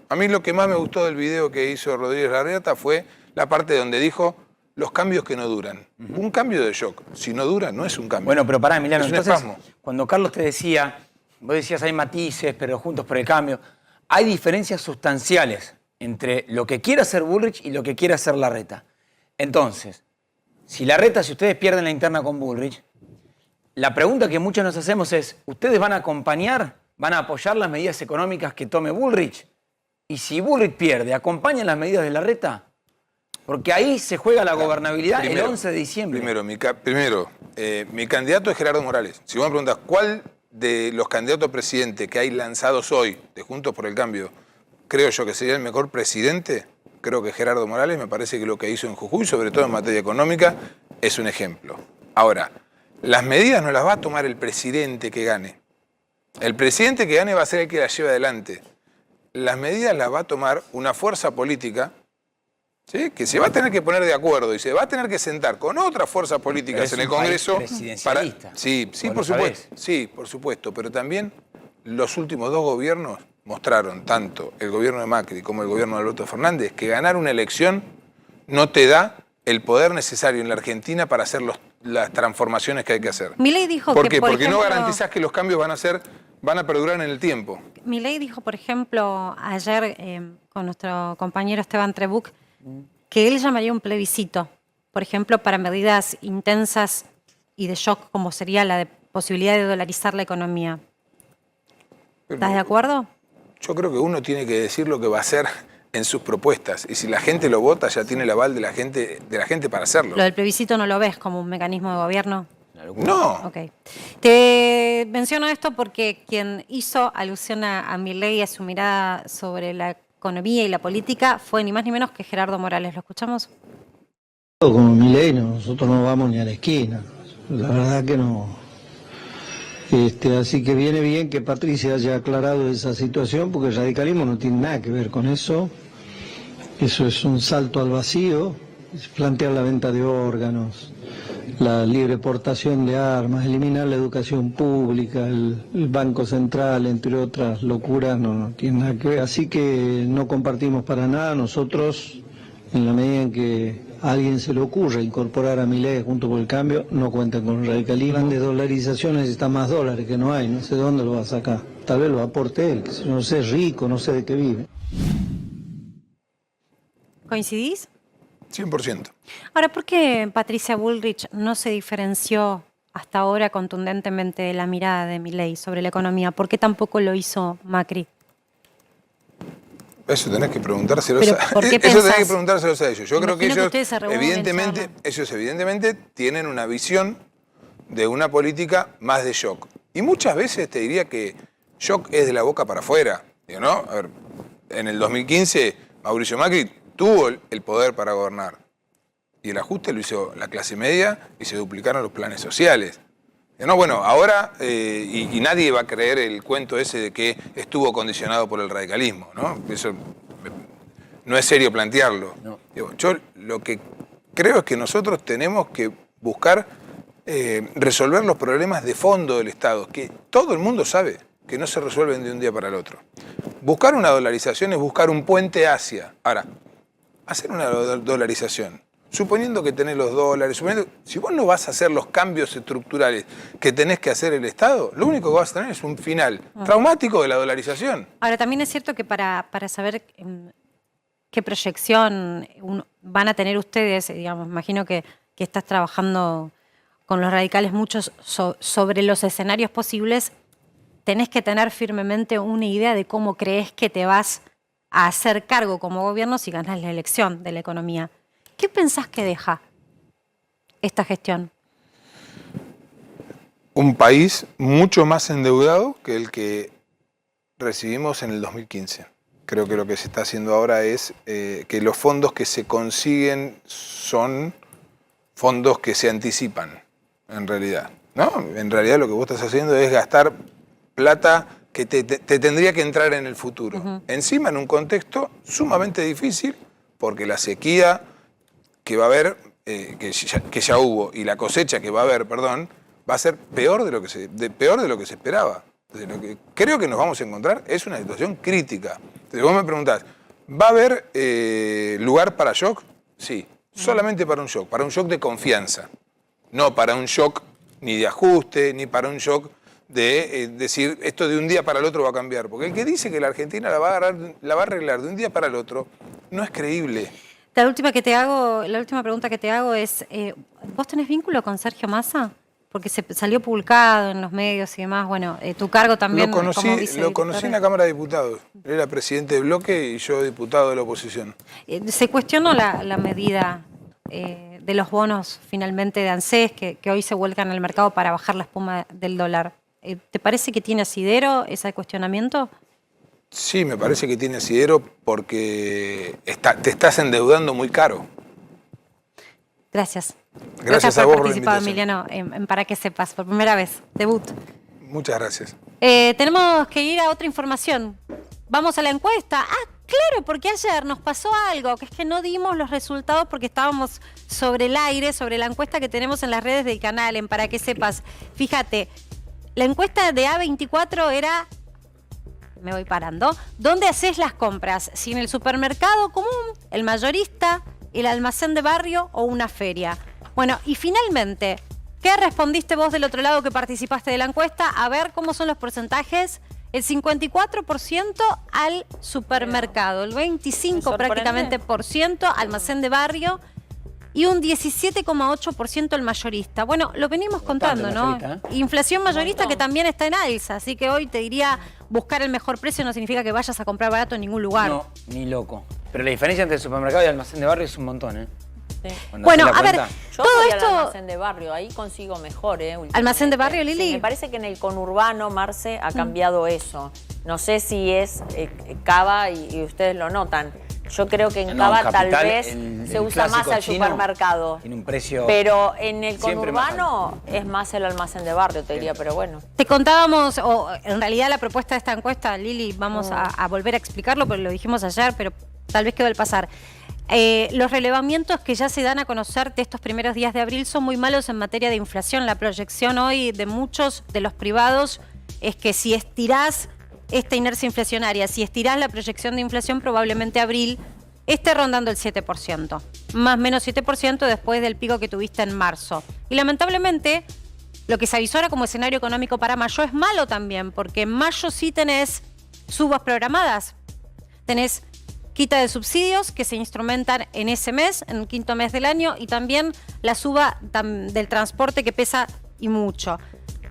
a mí lo que más me gustó del video que hizo Rodríguez Larreta fue la parte donde dijo los cambios que no duran. Un cambio de shock, si no dura, no es un cambio. Bueno, pero pará, Emiliano, es un entonces, espasmo. cuando Carlos te decía, vos decías hay matices, pero Juntos por el Cambio, hay diferencias sustanciales entre lo que quiere hacer Bullrich y lo que quiere hacer Larreta. Entonces, si ustedes pierden la interna con Bullrich, la pregunta que muchos nos hacemos es, ¿ustedes van a acompañar, van a apoyar las medidas económicas que tome Bullrich? Y si Bullrich pierde, ¿acompañan las medidas de Larreta? Porque ahí se juega la gobernabilidad el 11 de diciembre. Mi candidato es Gerardo Morales. Si vos me preguntas, ¿cuál de los candidatos a presidente que hay lanzados hoy de Juntos por el Cambio creo yo que sería el mejor presidente? Creo que Gerardo Morales. Me parece que lo que hizo en Jujuy, sobre todo en materia económica, es un ejemplo. Ahora, las medidas no las va a tomar el presidente que gane. El presidente que gane va a ser el que las lleve adelante. Las medidas las va a tomar una fuerza política, ¿sí?, que se va a tener que poner de acuerdo y se va a tener que sentar con otras fuerzas políticas en el Congreso. Sí, por supuesto. Sí, por supuesto. Pero también los últimos dos gobiernos mostraron, tanto el gobierno de Macri como el gobierno de Alberto Fernández, que ganar una elección no te da el poder necesario en la Argentina para hacer las transformaciones que hay que hacer. Milei dijo ¿Por que, qué? por Porque ejemplo, no garantizás que los cambios van a perdurar en el tiempo. Milei dijo, por ejemplo, ayer con nuestro compañero Esteban Trebuch, que él llamaría un plebiscito, por ejemplo, para medidas intensas y de shock, como sería la de posibilidad de dolarizar la economía. ¿Estás de acuerdo? Yo creo que uno tiene que decir lo que va a hacer en sus propuestas. Y si la gente lo vota, ya tiene el aval de la gente para hacerlo. ¿Lo del plebiscito no lo ves como un mecanismo de gobierno? No. Ok. Te menciono esto porque quien hizo alusión a Milei, a su mirada sobre la economía y la política, fue ni más ni menos que Gerardo Morales. ¿Lo escuchamos? Con Milei nosotros no vamos ni a la esquina. La verdad que no. Así que viene bien que Patricia haya aclarado esa situación, porque el radicalismo no tiene nada que ver con eso. Eso es un salto al vacío, es plantear la venta de órganos, la libre portación de armas, eliminar la educación pública, el Banco Central, entre otras locuras, no tiene nada que ver. Así que no compartimos para nada. Nosotros, en la medida en que a alguien se le ocurre incorporar a Milei Juntos por el Cambio, no cuentan con el radicalismo. El plan de dolarización necesita más dólares que no hay, no sé de dónde lo va a sacar. Tal vez lo aporte él, que no sé, es rico, no sé de qué vive. ¿Coincidís? 100%. Ahora, ¿por qué Patricia Bullrich no se diferenció hasta ahora contundentemente de la mirada de Milei sobre la economía? ¿Por qué tampoco lo hizo Macri? Eso tenés que preguntárselo Pero, ¿por qué eso tenés pensás? que preguntárselos a ellos. Yo creo que Imagino ellos, ustedes se reúnen, charlan. ellos evidentemente tienen una visión de una política más de shock. Y muchas veces te diría que shock es de la boca para afuera. Digo, ¿no? A ver, en el 2015 Mauricio Macri tuvo el poder para gobernar. Y el ajuste lo hizo la clase media y se duplicaron los planes sociales. No, bueno, ahora, y nadie va a creer el cuento ese de que estuvo condicionado por el radicalismo, ¿no? Eso no es serio plantearlo. No. Digo, yo lo que creo es que nosotros tenemos que buscar resolver los problemas de fondo del Estado, que todo el mundo sabe que no se resuelven de un día para el otro. Buscar una dolarización es buscar un puente hacia. Ahora, hacer una dolarización, suponiendo que tenés los dólares, si vos no vas a hacer los cambios estructurales que tenés que hacer el Estado, lo único que vas a tener es un final traumático de la dolarización. Ahora, también es cierto que para saber qué proyección van a tener ustedes, digamos, imagino que estás trabajando con los radicales muchos sobre los escenarios posibles, tenés que tener firmemente una idea de cómo crees que te vas a hacer cargo como gobierno si ganás la elección de la economía. ¿Qué pensás que deja esta gestión? Un país mucho más endeudado que el que recibimos en el 2015. Creo que lo que se está haciendo ahora es que los fondos que se consiguen son fondos que se anticipan, en realidad. ¿No? En realidad lo que vos estás haciendo es gastar plata que te tendría que entrar en el futuro. Encima en un contexto sumamente difícil, porque la sequía que va a haber, que ya hubo, y la cosecha que va a haber, perdón, va a ser peor de lo que se esperaba. Entonces, lo que creo que nos vamos a encontrar es una situación crítica. Entonces vos me preguntás, ¿va a haber lugar para shock? Sí, solamente para un shock de confianza. No para un shock ni de ajuste, ni para un shock de decir esto de un día para el otro va a cambiar. Porque el que dice que la Argentina la va a arreglar de un día para el otro, no es creíble. La última pregunta que te hago es, ¿vos tenés vínculo con Sergio Massa? Porque se salió publicado en los medios y demás. Bueno, tu cargo también Lo conocí en la Cámara de Diputados. Él era presidente del bloque y yo diputado de la oposición. Se cuestionó la medida de los bonos finalmente de ANSES que hoy se vuelcan al mercado para bajar la espuma del dólar. ¿Te parece que tiene asidero ese cuestionamiento? Sí, me parece que tiene asidero porque te estás endeudando muy caro. Gracias. Gracias a por vos por la participar, invitación. Emiliano, en Para que sepas, por primera vez, debut. Muchas gracias. Tenemos que ir a otra información. Vamos a la encuesta. Ah, claro, porque ayer nos pasó algo, que es que no dimos los resultados porque estábamos sobre el aire, sobre la encuesta que tenemos en las redes del canal, en Para que sepas. Fíjate, la encuesta de A24 era, me voy parando, ¿dónde haces las compras? Si en el supermercado común, el mayorista, el almacén de barrio o una feria. Bueno, y finalmente, ¿qué respondiste vos del otro lado que participaste de la encuesta? A ver cómo son los porcentajes. El 54% al supermercado, el 25% prácticamente almacén de barrio y un 17,8% el mayorista. Bueno, lo venimos contando, ¿no? Inflación mayorista que también está en alza, así que hoy te diría, buscar el mejor precio no significa que vayas a comprar barato en ningún lugar. No, ni loco. Pero la diferencia entre el supermercado y el almacén de barrio es un montón, ¿eh? Sí. Bueno, a ver, yo todo voy esto... al almacén de barrio, ahí consigo mejor, ¿Almacén de barrio, Lili? Sí, me parece que en el conurbano, Marce, ha cambiado eso. No sé si es Cava y ustedes lo notan. Yo creo que en Cava tal vez se usa más el supermercado. Tiene un precio. Pero en el conurbano es más el almacén de barrio, te diría, pero bueno. Te contábamos, o en realidad la propuesta de esta encuesta, Lili, vamos a volver a explicarlo, porque lo dijimos ayer, pero tal vez quedó al pasar. Los relevamientos que ya se dan a conocer de estos primeros días de abril son muy malos en materia de inflación. La proyección hoy de muchos de los privados es que si estirás esta inercia inflacionaria, si estirás la proyección de inflación, probablemente abril esté rondando el 7%. Más o menos 7% después del pico que tuviste en marzo. Y lamentablemente, lo que se avisora como escenario económico para mayo es malo también, porque en mayo sí tenés subas programadas. Tenés quita de subsidios que se instrumentan en ese mes, en el quinto mes del año, y también la suba del transporte que pesa y mucho.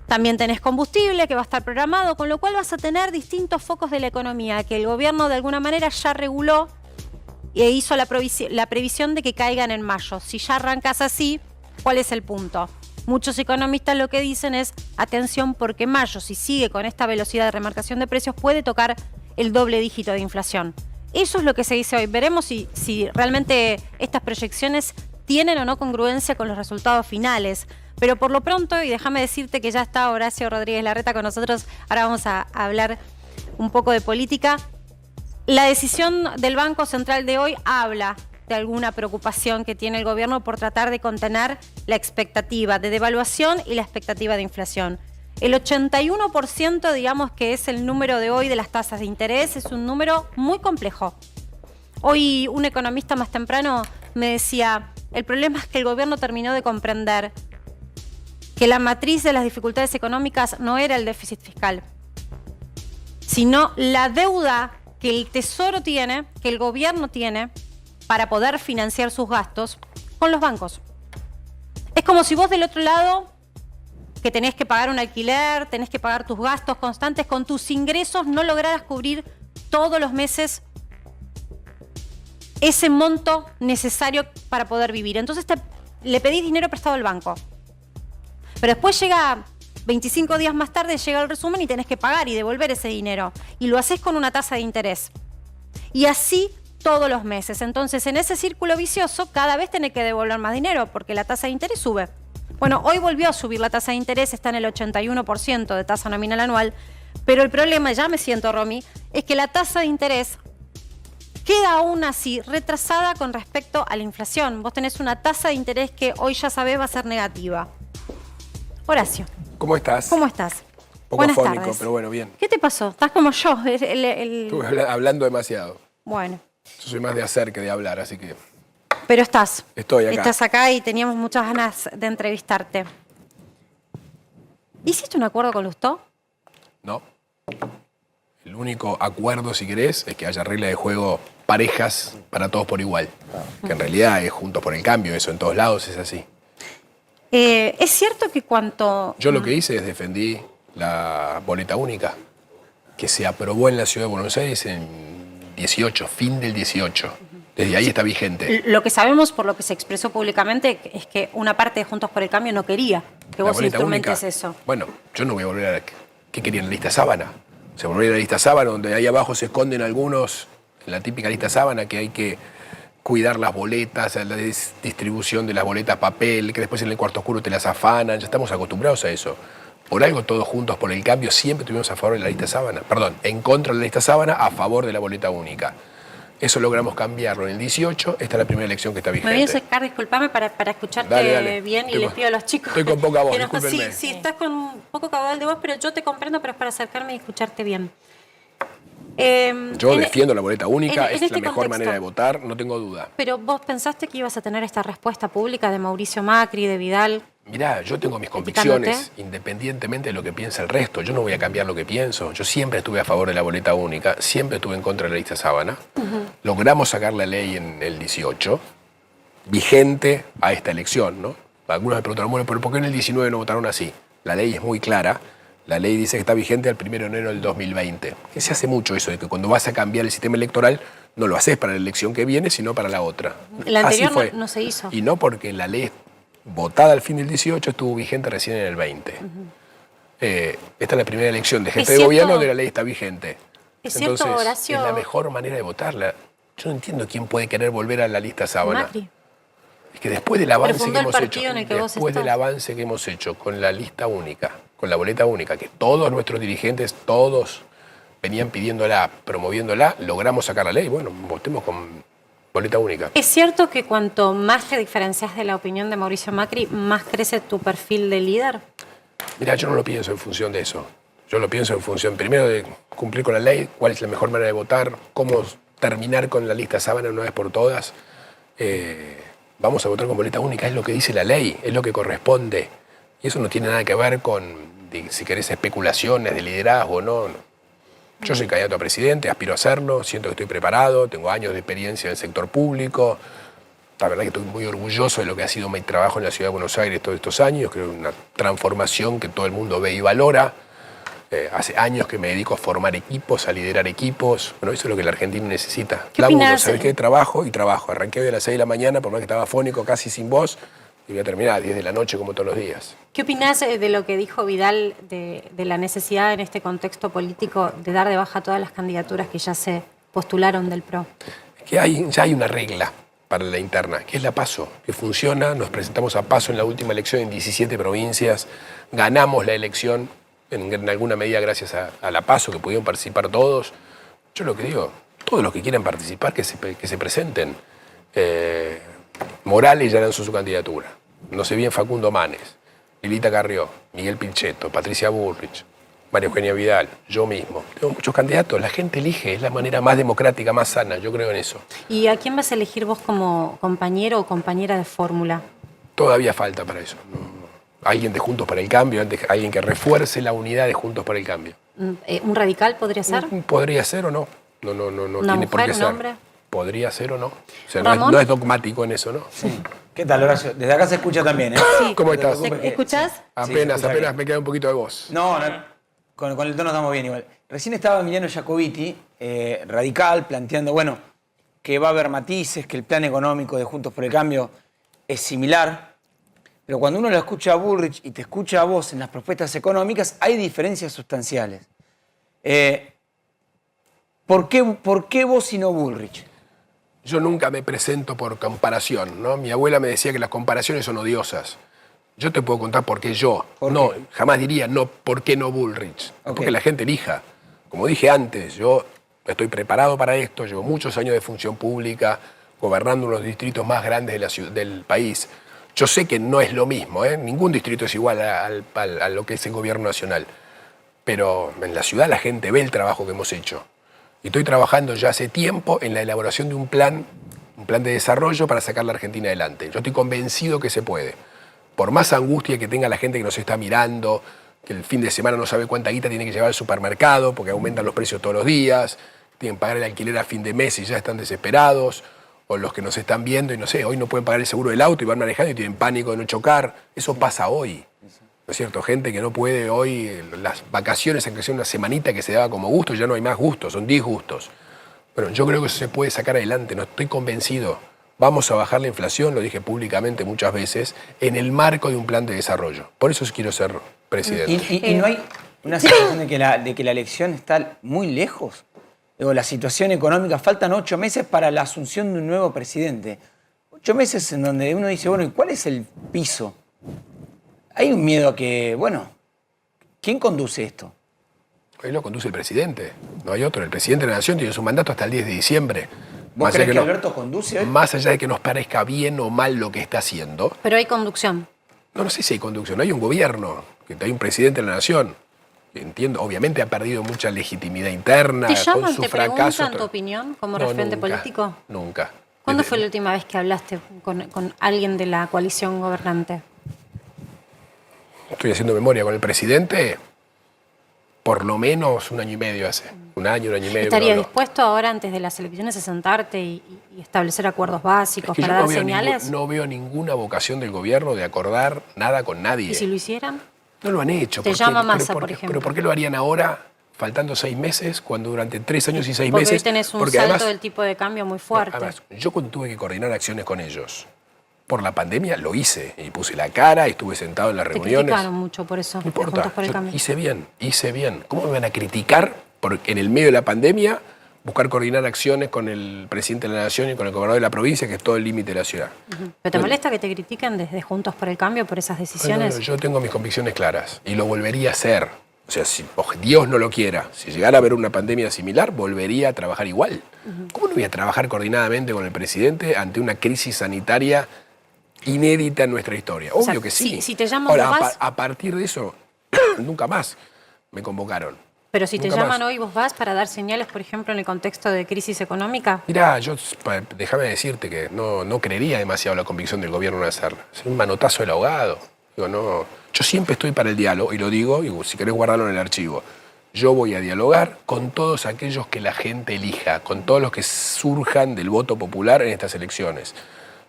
También tenés combustible que va a estar programado, con lo cual vas a tener distintos focos de la economía que el gobierno de alguna manera ya reguló e hizo la previsión de que caigan en mayo. Si ya arrancas así, ¿cuál es el punto? Muchos economistas lo que dicen es, atención, porque mayo, si sigue con esta velocidad de remarcación de precios, puede tocar el doble dígito de inflación. Eso es lo que se dice hoy. Veremos si realmente estas proyecciones tienen o no congruencia con los resultados finales. Pero por lo pronto, y déjame decirte que ya está Horacio Rodríguez Larreta con nosotros, ahora vamos a hablar un poco de política. La decisión del Banco Central de hoy habla de alguna preocupación que tiene el gobierno por tratar de contener la expectativa de devaluación y la expectativa de inflación. El 81%, digamos que es el número de hoy de las tasas de interés, es un número muy complejo. Hoy un economista más temprano me decía, el problema es que el gobierno terminó de comprender que la matriz de las dificultades económicas no era el déficit fiscal, sino la deuda que el Tesoro tiene, que el gobierno tiene, para poder financiar sus gastos con los bancos. Es como si vos del otro lado, que tenés que pagar un alquiler, tenés que pagar tus gastos constantes, con tus ingresos no lograras cubrir todos los meses ese monto necesario para poder vivir. Entonces le pedís dinero prestado al banco. Pero después llega 25 días más tarde, llega el resumen y tenés que pagar y devolver ese dinero. Y lo haces con una tasa de interés. Y así todos los meses. Entonces, en ese círculo vicioso, cada vez tenés que devolver más dinero porque la tasa de interés sube. Bueno, hoy volvió a subir la tasa de interés, está en el 81% de tasa nominal anual. Pero el problema, ya me siento, Romy, es que la tasa de interés queda aún así retrasada con respecto a la inflación. Vos tenés una tasa de interés que hoy ya sabés va a ser negativa. Horacio. ¿Cómo estás? ¿Cómo estás? Un poco Buenas afónico, tardes. pero bueno, bien. ¿Qué te pasó? Estás como yo. Estuve hablando demasiado. Bueno. Yo soy más de hacer que de hablar, así que... Pero estás. Estoy acá. Estás acá y teníamos muchas ganas de entrevistarte. ¿Hiciste un acuerdo con Lustó? No. El único acuerdo, si querés, es que haya reglas de juego parejas para todos por igual. Que en realidad es Juntos por el Cambio, eso en todos lados es así. Es cierto que cuanto... Yo lo que hice es defendí la boleta única, que se aprobó en la Ciudad de Buenos Aires en 18, fin del 18. Desde ahí está vigente. Lo que sabemos, por lo que se expresó públicamente, es que una parte de Juntos por el Cambio no quería que vos instrumentes eso. Bueno, yo no voy a volver a... ¿Qué querían? La lista sábana. Se volvió a la lista sábana, donde ahí abajo se esconden algunos, en la típica lista sábana, que hay que cuidar las boletas, la distribución de las boletas papel, que después en el cuarto oscuro te las afanan. Ya estamos acostumbrados a eso. Por algo, todos Juntos por el Cambio siempre estuvimos a favor de la lista sábana. Perdón, en contra de la lista sábana, a favor de la boleta única. Eso logramos cambiarlo en el 18. Esta es la primera elección que está vigente. Me voy a acercar, disculpame, para escucharte Dale. bien y les pido a los chicos. Estoy con poca voz, Sí, discúlpenme. sí, estás con un poco caudal de voz, pero yo te comprendo, pero es para acercarme y escucharte bien. Yo defiendo la boleta única, es este la mejor contexto. manera de votar, no tengo duda. Pero vos pensaste que ibas a tener esta respuesta pública de Mauricio Macri, de Vidal. Mirá, yo tengo mis convicciones, independientemente de lo que piensa el resto. Yo no voy a cambiar lo que pienso. Yo siempre estuve a favor de la boleta única, siempre estuve en contra de la lista sábana. Logramos sacar la ley en el 18, vigente a esta elección, ¿no? Algunos me preguntaron, bueno, pero ¿por qué en el 19 no votaron así? La ley es muy clara. La ley dice que está vigente al 1 de enero del 2020. Que se hace mucho eso, de que cuando vas a cambiar el sistema electoral, no lo haces para la elección que viene, sino para la otra. La anterior así fue. no se hizo. Y no porque la ley votada al fin del 18 estuvo vigente recién en el 20. Esta es la primera elección de jefe de gobierno de la ley está vigente. Es Entonces, cierto, Horacio. es la mejor manera de votarla. Yo no entiendo quién puede querer volver a la lista sábana. Macri. Es que después del avance Refundó que el hemos partido hecho, en el que vos después del estás. avance que hemos hecho con la lista única, con la boleta única, que todos nuestros dirigentes, todos venían pidiéndola, promoviéndola, logramos sacar la ley. Bueno, votemos con boleta única. ¿Es cierto que cuanto más te diferencias de la opinión de Mauricio Macri, más crece tu perfil de líder? Mirá, yo no lo pienso en función de eso. Yo lo pienso en función, primero, de cumplir con la ley, cuál es la mejor manera de votar, cómo terminar con la lista sábana una vez por todas. Vamos a votar con boleta única, es lo que dice la ley, es lo que corresponde. Y eso no tiene nada que ver con, si querés, especulaciones de liderazgo, no. Yo soy candidato a presidente, aspiro a hacerlo, siento que estoy preparado, tengo años de experiencia en el sector público. La verdad que estoy muy orgulloso de lo que ha sido mi trabajo en la Ciudad de Buenos Aires todos estos años. Creo que es una transformación que todo el mundo ve y valora. Hace años que me dedico a formar equipos, a liderar equipos. Bueno, eso es lo que la Argentina necesita. ¿Qué opinás? ¿Sabes qué? Trabajo y trabajo. Arranqué hoy a las 6 de la mañana, por más que estaba fónico, casi sin voz, y voy a terminar a 10 de la noche como todos los días. ¿Qué opinás de lo que dijo Vidal de la necesidad en este contexto político de dar de baja todas las candidaturas que ya se postularon del PRO? Que ya hay una regla para la interna, que es la PASO, que funciona. Nos presentamos a PASO en la última elección en 17 provincias, ganamos la elección en alguna medida gracias a la PASO, que pudieron participar todos. Yo lo que digo, todos los que quieran participar, que se presenten. Morales ya lanzó su candidatura. No sé bien Facundo Manes, Lilita Carrió, Miguel Pichetto, Patricia Bullrich, María Eugenia Vidal, yo mismo. Tengo muchos candidatos, la gente elige, es la manera más democrática, más sana, yo creo en eso. ¿Y a quién vas a elegir vos como compañero o compañera de fórmula? Todavía falta para eso. Alguien de Juntos para el Cambio, alguien que refuerce la unidad de Juntos para el Cambio. ¿Un radical podría ser? Podría ser o no. No tiene por qué ser. ¿Un hombre? Podría ser o no. O sea, ¿Ramón? no es dogmático en eso, ¿no? Sí. ¿Qué tal, Horacio? Desde acá se escucha también, ¿eh? Sí. ¿Cómo estás? ¿Escuchás? Apenas me queda un poquito de voz. No, con el tono estamos bien igual. Recién estaba Emiliano Jacobiti, radical, planteando, bueno, que va a haber matices, que el plan económico de Juntos por el Cambio es similar. Pero cuando uno lo escucha a Bullrich y te escucha a vos en las propuestas económicas, hay diferencias sustanciales. ¿Por qué vos y no Bullrich? Yo nunca me presento por comparación, ¿no? Mi abuela me decía que las comparaciones son odiosas. Yo te puedo contar por qué yo. Jamás diría no, ¿por qué no Bullrich? Porque la gente elija. Como dije antes, yo estoy preparado para esto, llevo muchos años de función pública, gobernando uno de los distritos más grandes del país. Yo sé que no es lo mismo, ¿eh? Ningún distrito es igual a lo que es el gobierno nacional. Pero en la ciudad la gente ve el trabajo que hemos hecho. Y estoy trabajando ya hace tiempo en la elaboración de un plan de desarrollo para sacar la Argentina adelante. Yo estoy convencido que se puede. Por más angustia que tenga la gente que nos está mirando, que el fin de semana no sabe cuánta guita tiene que llevar al supermercado porque aumentan los precios todos los días, tienen que pagar el alquiler a fin de mes y ya están desesperados, o los que nos están viendo y no sé, hoy no pueden pagar el seguro del auto y van manejando y tienen pánico de no chocar. Eso pasa hoy. ¿No es cierto? Gente que no puede hoy, las vacaciones, aunque sea una semanita que se daba como gusto, ya no hay más gustos, son disgustos. Bueno, yo creo que eso se puede sacar adelante, no estoy convencido. Vamos a bajar la inflación, lo dije públicamente muchas veces, en el marco de un plan de desarrollo. Por eso quiero ser presidente. ¿Y no hay una sensación de que la elección está muy lejos? Digo, la situación económica, faltan 8 meses para la asunción de un nuevo presidente. 8 meses en donde uno dice, bueno, ¿y cuál es el piso? Hay un miedo a que, bueno, ¿quién conduce esto? Hoy lo conduce el presidente, no hay otro. El presidente de la Nación tiene su mandato hasta el 10 de diciembre. ¿Vos crees que Alberto conduce hoy? Más allá de que nos parezca bien o mal lo que está haciendo. Pero hay conducción. No sé si hay conducción, hay un gobierno, hay un presidente de la Nación. Entiendo, obviamente ha perdido mucha legitimidad interna ¿Te llaman, con su te fracaso. preguntan tu opinión como No, referente nunca, político? Nunca. ¿Cuándo fue la última vez que hablaste con alguien de la coalición gobernante? Estoy haciendo memoria con el presidente, por lo menos 1 año y medio hace. Un año y medio. ¿Estarías dispuesto ahora, antes de las elecciones, a sentarte y establecer acuerdos básicos para dar señales? No veo ninguna vocación del gobierno de acordar nada con nadie. ¿Y si lo hicieran? No lo han hecho. Te llama Massa, por ejemplo. ¿Pero por qué lo harían ahora, faltando 6 meses, cuando durante 3 años y 6 Porque meses... hoy tenés un porque salto además, del tipo de cambio muy fuerte. Además, yo cuando tuve que coordinar acciones con ellos, por la pandemia lo hice, y puse la cara, y estuve sentado en las reuniones. Te criticaron mucho por eso. No importa, Juntos por el Cambio. hice bien. ¿Cómo me van a criticar porque en el medio de la pandemia buscar coordinar acciones con el presidente de la Nación y con el gobernador de la provincia, que es todo el límite de la ciudad? ¿Pero te molesta que te critiquen desde Juntos por el Cambio por esas decisiones? Yo tengo mis convicciones claras y lo volvería a hacer. O sea, si Dios no lo quiera, si llegara a haber una pandemia similar, volvería a trabajar igual. ¿Cómo no voy a trabajar coordinadamente con el presidente ante una crisis sanitaria inédita en nuestra historia? Obvio que sí. Si te llaman, ahora, ¿vos vas? a partir de eso, nunca más me convocaron. Pero si te Nunca llaman más. hoy, ¿vos vas para dar señales, por ejemplo, en el contexto de crisis económica? Mirá, déjame decirte que no creería demasiado la convicción del gobierno en hacerla. Es un manotazo del ahogado. Digo, no, yo siempre estoy para el diálogo, y lo digo, y si querés guardarlo en el archivo. Yo voy a dialogar con todos aquellos que la gente elija, con todos los que surjan del voto popular en estas elecciones,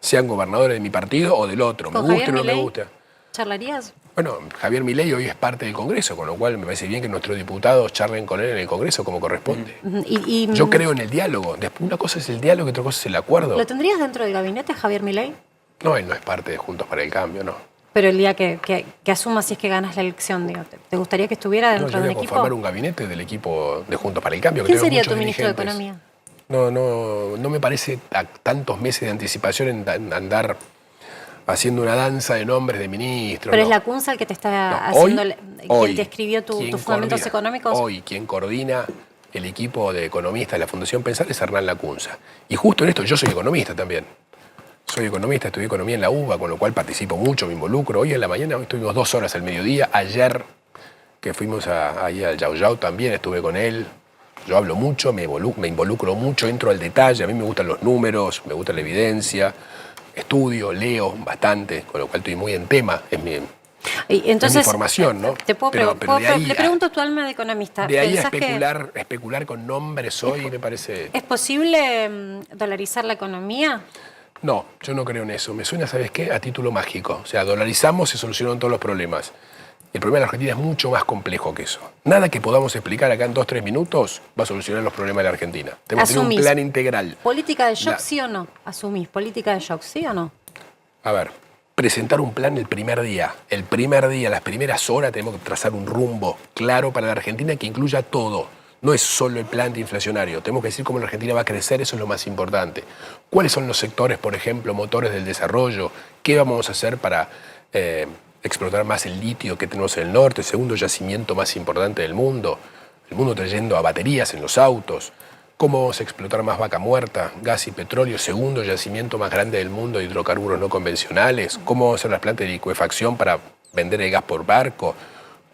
sean gobernadores de mi partido o del otro, me guste o no me guste. ¿Charlarías? Bueno, Javier Milei hoy es parte del Congreso, con lo cual me parece bien que nuestros diputados charlen con él en el Congreso como corresponde. Yo creo en el diálogo. Después, una cosa es el diálogo y otra cosa es el acuerdo. ¿Lo tendrías dentro del gabinete, Javier Milei? No, él no es parte de Juntos para el Cambio, no. Pero el día que asuma, si es que ganas la elección, digo, ¿te gustaría que estuviera dentro del equipo? Yo voy a conformar un gabinete del equipo de Juntos para el Cambio. ¿Quién sería tu ministro de Economía? No me parece a tantos meses de anticipación en andar haciendo una danza de nombres de ministros. Pero es la CUNSA el que te está haciendo, quien te escribió tus fundamentos económicos. Hoy quien coordina el equipo de economistas de la Fundación Pensar es Hernán Lacunza. Y justo en esto, yo soy economista también. Soy economista, estudié economía en la UBA, con lo cual participo mucho, me involucro. Hoy en la mañana estuvimos 2 horas al mediodía. Ayer que fuimos ahí al Yao Yao también estuve con él. Yo hablo mucho, me involucro mucho, entro al detalle. A mí me gustan los números, me gusta la evidencia. Estudio, leo bastante, con lo cual estoy muy en tema. Entonces, es mi formación, ¿no? Le pregunto a tu alma de economista. De ahí a especular con nombres hoy me parece... ¿Es posible dolarizar la economía? No, yo no creo en eso. Me suena, ¿sabes qué? A título mágico. O sea, dolarizamos, se solucionan todos los problemas. El problema de la Argentina es mucho más complejo que eso. Nada que podamos explicar acá en 2-3 minutos va a solucionar los problemas de la Argentina. Tenemos que tener un plan integral. ¿Política de shock sí o no? ¿Asumís política de shock sí o no? A ver, presentar un plan el primer día. El primer día, las primeras horas, tenemos que trazar un rumbo claro para la Argentina que incluya todo. No es solo el plan inflacionario. Tenemos que decir cómo la Argentina va a crecer, eso es lo más importante. ¿Cuáles son los sectores, por ejemplo, motores del desarrollo? ¿Qué vamos a hacer para explotar más el litio que tenemos en el norte, el segundo yacimiento más importante del mundo? El mundo trayendo a baterías en los autos. ¿Cómo vamos a explotar más Vaca Muerta, gas y petróleo, segundo yacimiento más grande del mundo de hidrocarburos no convencionales? ¿Cómo vamos a hacer las plantas de licuefacción para vender el gas por barco?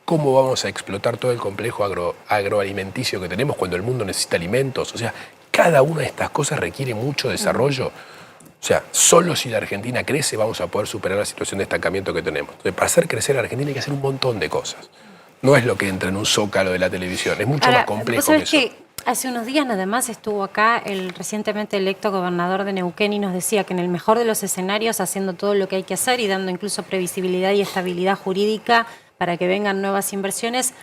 ¿Cómo vamos a explotar todo el complejo agroalimenticio que tenemos cuando el mundo necesita alimentos? O sea, cada una de estas cosas requiere mucho desarrollo. O sea, solo si la Argentina crece vamos a poder superar la situación de estancamiento que tenemos. Entonces, para hacer crecer a la Argentina hay que hacer un montón de cosas. No es lo que entra en un zócalo de la televisión, es mucho más complejo que eso. Que hace unos días nada más estuvo acá el recientemente electo gobernador de Neuquén y nos decía que en el mejor de los escenarios, haciendo todo lo que hay que hacer y dando incluso previsibilidad y estabilidad jurídica para que vengan nuevas inversiones,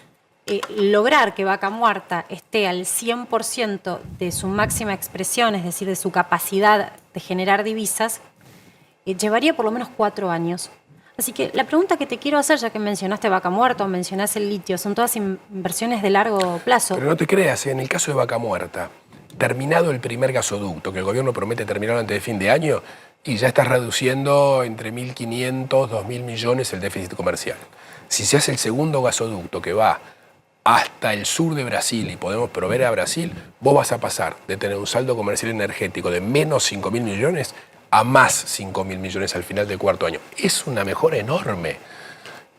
lograr que Vaca Muerta esté al 100% de su máxima expresión, es decir, de su capacidad de generar divisas, llevaría por lo menos 4 años. Así que la pregunta que te quiero hacer, ya que mencionaste Vaca Muerta o mencionaste el litio, son todas inversiones de largo plazo. Pero no te creas, en el caso de Vaca Muerta, terminado el primer gasoducto, que el gobierno promete terminar antes de fin de año, y ya estás reduciendo entre 1.500, 2.000 millones el déficit comercial. Si se hace el segundo gasoducto que va hasta el sur de Brasil y podemos proveer a Brasil, vos vas a pasar de tener un saldo comercial energético de menos 5.000 millones a más 5.000 millones al final del cuarto año. Es una mejora enorme.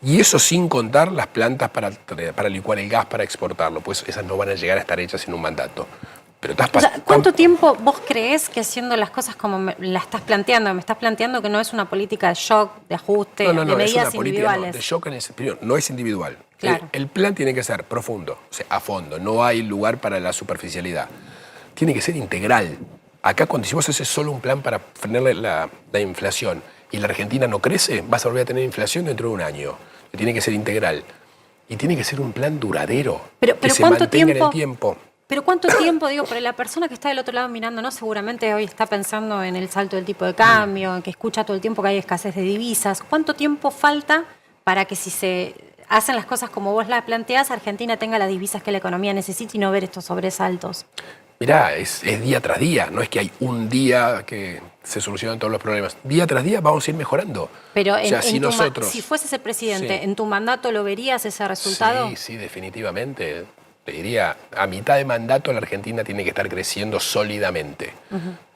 Y eso sin contar las plantas para licuar el gas para exportarlo, pues esas no van a llegar a estar hechas en un mandato. Pero ¿cuánto tiempo vos creés que haciendo las cosas como la estás planteando? Me estás planteando que no es una política de shock, de ajuste, de medidas individuales. De shock no es individual. Claro. El plan tiene que ser profundo, o sea, a fondo. No hay lugar para la superficialidad. Tiene que ser integral. Acá, si vos haces solo un plan para frenar la inflación y la Argentina no crece, vas a volver a tener inflación dentro de un año. Tiene que ser integral. Y tiene que ser un plan duradero. Pero que se mantenga en el tiempo. Pero ¿cuánto tiempo, digo, para la persona que está del otro lado mirando, no seguramente hoy está pensando en el salto del tipo de cambio, que escucha todo el tiempo que hay escasez de divisas? ¿Cuánto tiempo falta para que si se hacen las cosas como vos las planteás, Argentina tenga las divisas que la economía necesita y no ver estos sobresaltos? Mirá, es día tras día, no es que hay un día que se solucionan todos los problemas. Día tras día vamos a ir mejorando. Pero si fueses el presidente, ¿en tu mandato lo verías ese resultado? Sí, definitivamente. Te diría, a mitad de mandato la Argentina tiene que estar creciendo sólidamente.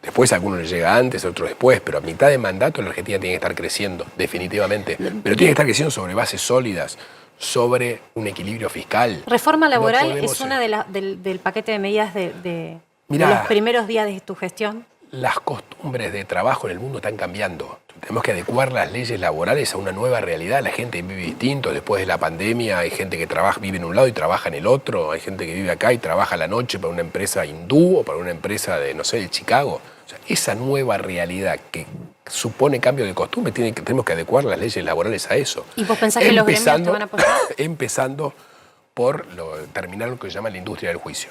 Después a algunos les llega antes, a otros después, pero a mitad de mandato la Argentina tiene que estar creciendo, definitivamente. Pero tiene que estar creciendo sobre bases sólidas, sobre un equilibrio fiscal. ¿Reforma laboral es una del paquete de medidas de los primeros días de tu gestión? las costumbres de trabajo en el mundo están cambiando. Tenemos que adecuar las leyes laborales a una nueva realidad. La gente vive distinto. Después de la pandemia hay gente que vive en un lado y trabaja en el otro. Hay gente que vive acá y trabaja a la noche para una empresa hindú o para una empresa de, no sé, de Chicago. O sea, esa nueva realidad que supone cambio de costumbre, tenemos que adecuar las leyes laborales a eso. ¿Y vos pensás que los gremios te van a apoyar? Empezando por terminar lo que se llama la industria del juicio,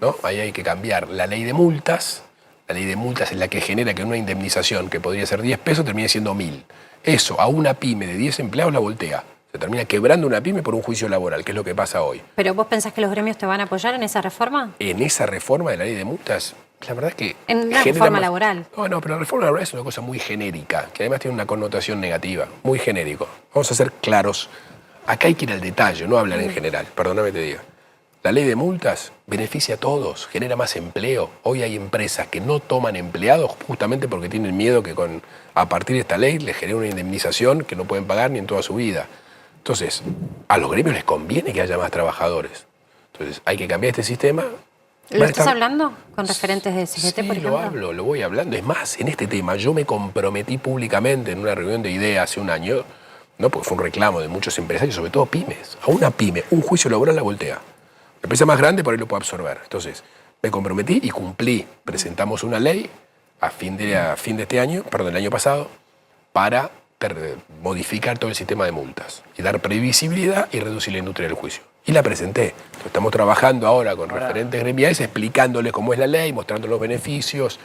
¿no? Ahí hay que cambiar la ley de multas. La ley de multas es la que genera que una indemnización que podría ser 10 pesos termine siendo 1.000. Eso a una pyme de 10 empleados la voltea. Se termina quebrando una pyme por un juicio laboral, que es lo que pasa hoy. ¿Pero vos pensás que los gremios te van a apoyar en esa reforma? En esa reforma de la ley de multas, la verdad es que... En la reforma laboral. No, pero la reforma laboral es una cosa muy genérica, que además tiene una connotación negativa, muy genérico. Vamos a ser claros. Acá hay que ir al detalle, no hablar en general, perdóname te diga. La ley de multas beneficia a todos, genera más empleo. Hoy hay empresas que no toman empleados justamente porque tienen miedo que a partir de esta ley les genere una indemnización que no pueden pagar ni en toda su vida. Entonces, a los gremios les conviene que haya más trabajadores. Entonces, hay que cambiar este sistema. ¿Lo estás hablando con referentes de CGT, por ejemplo? Lo voy hablando. Es más, en este tema yo me comprometí públicamente en una reunión de ideas hace un año, ¿no? Porque fue un reclamo de muchos empresarios, sobre todo pymes. A una pyme, un juicio laboral la voltea. La empresa más grande por ahí lo puede absorber. Entonces, me comprometí y cumplí. Presentamos una ley a fin de este año, perdón, el año pasado, para modificar todo el sistema de multas y dar previsibilidad y reducir la industria del juicio. Y la presenté. Entonces, estamos trabajando ahora con referentes gremiales, explicándoles cómo es la ley, mostrando los beneficios.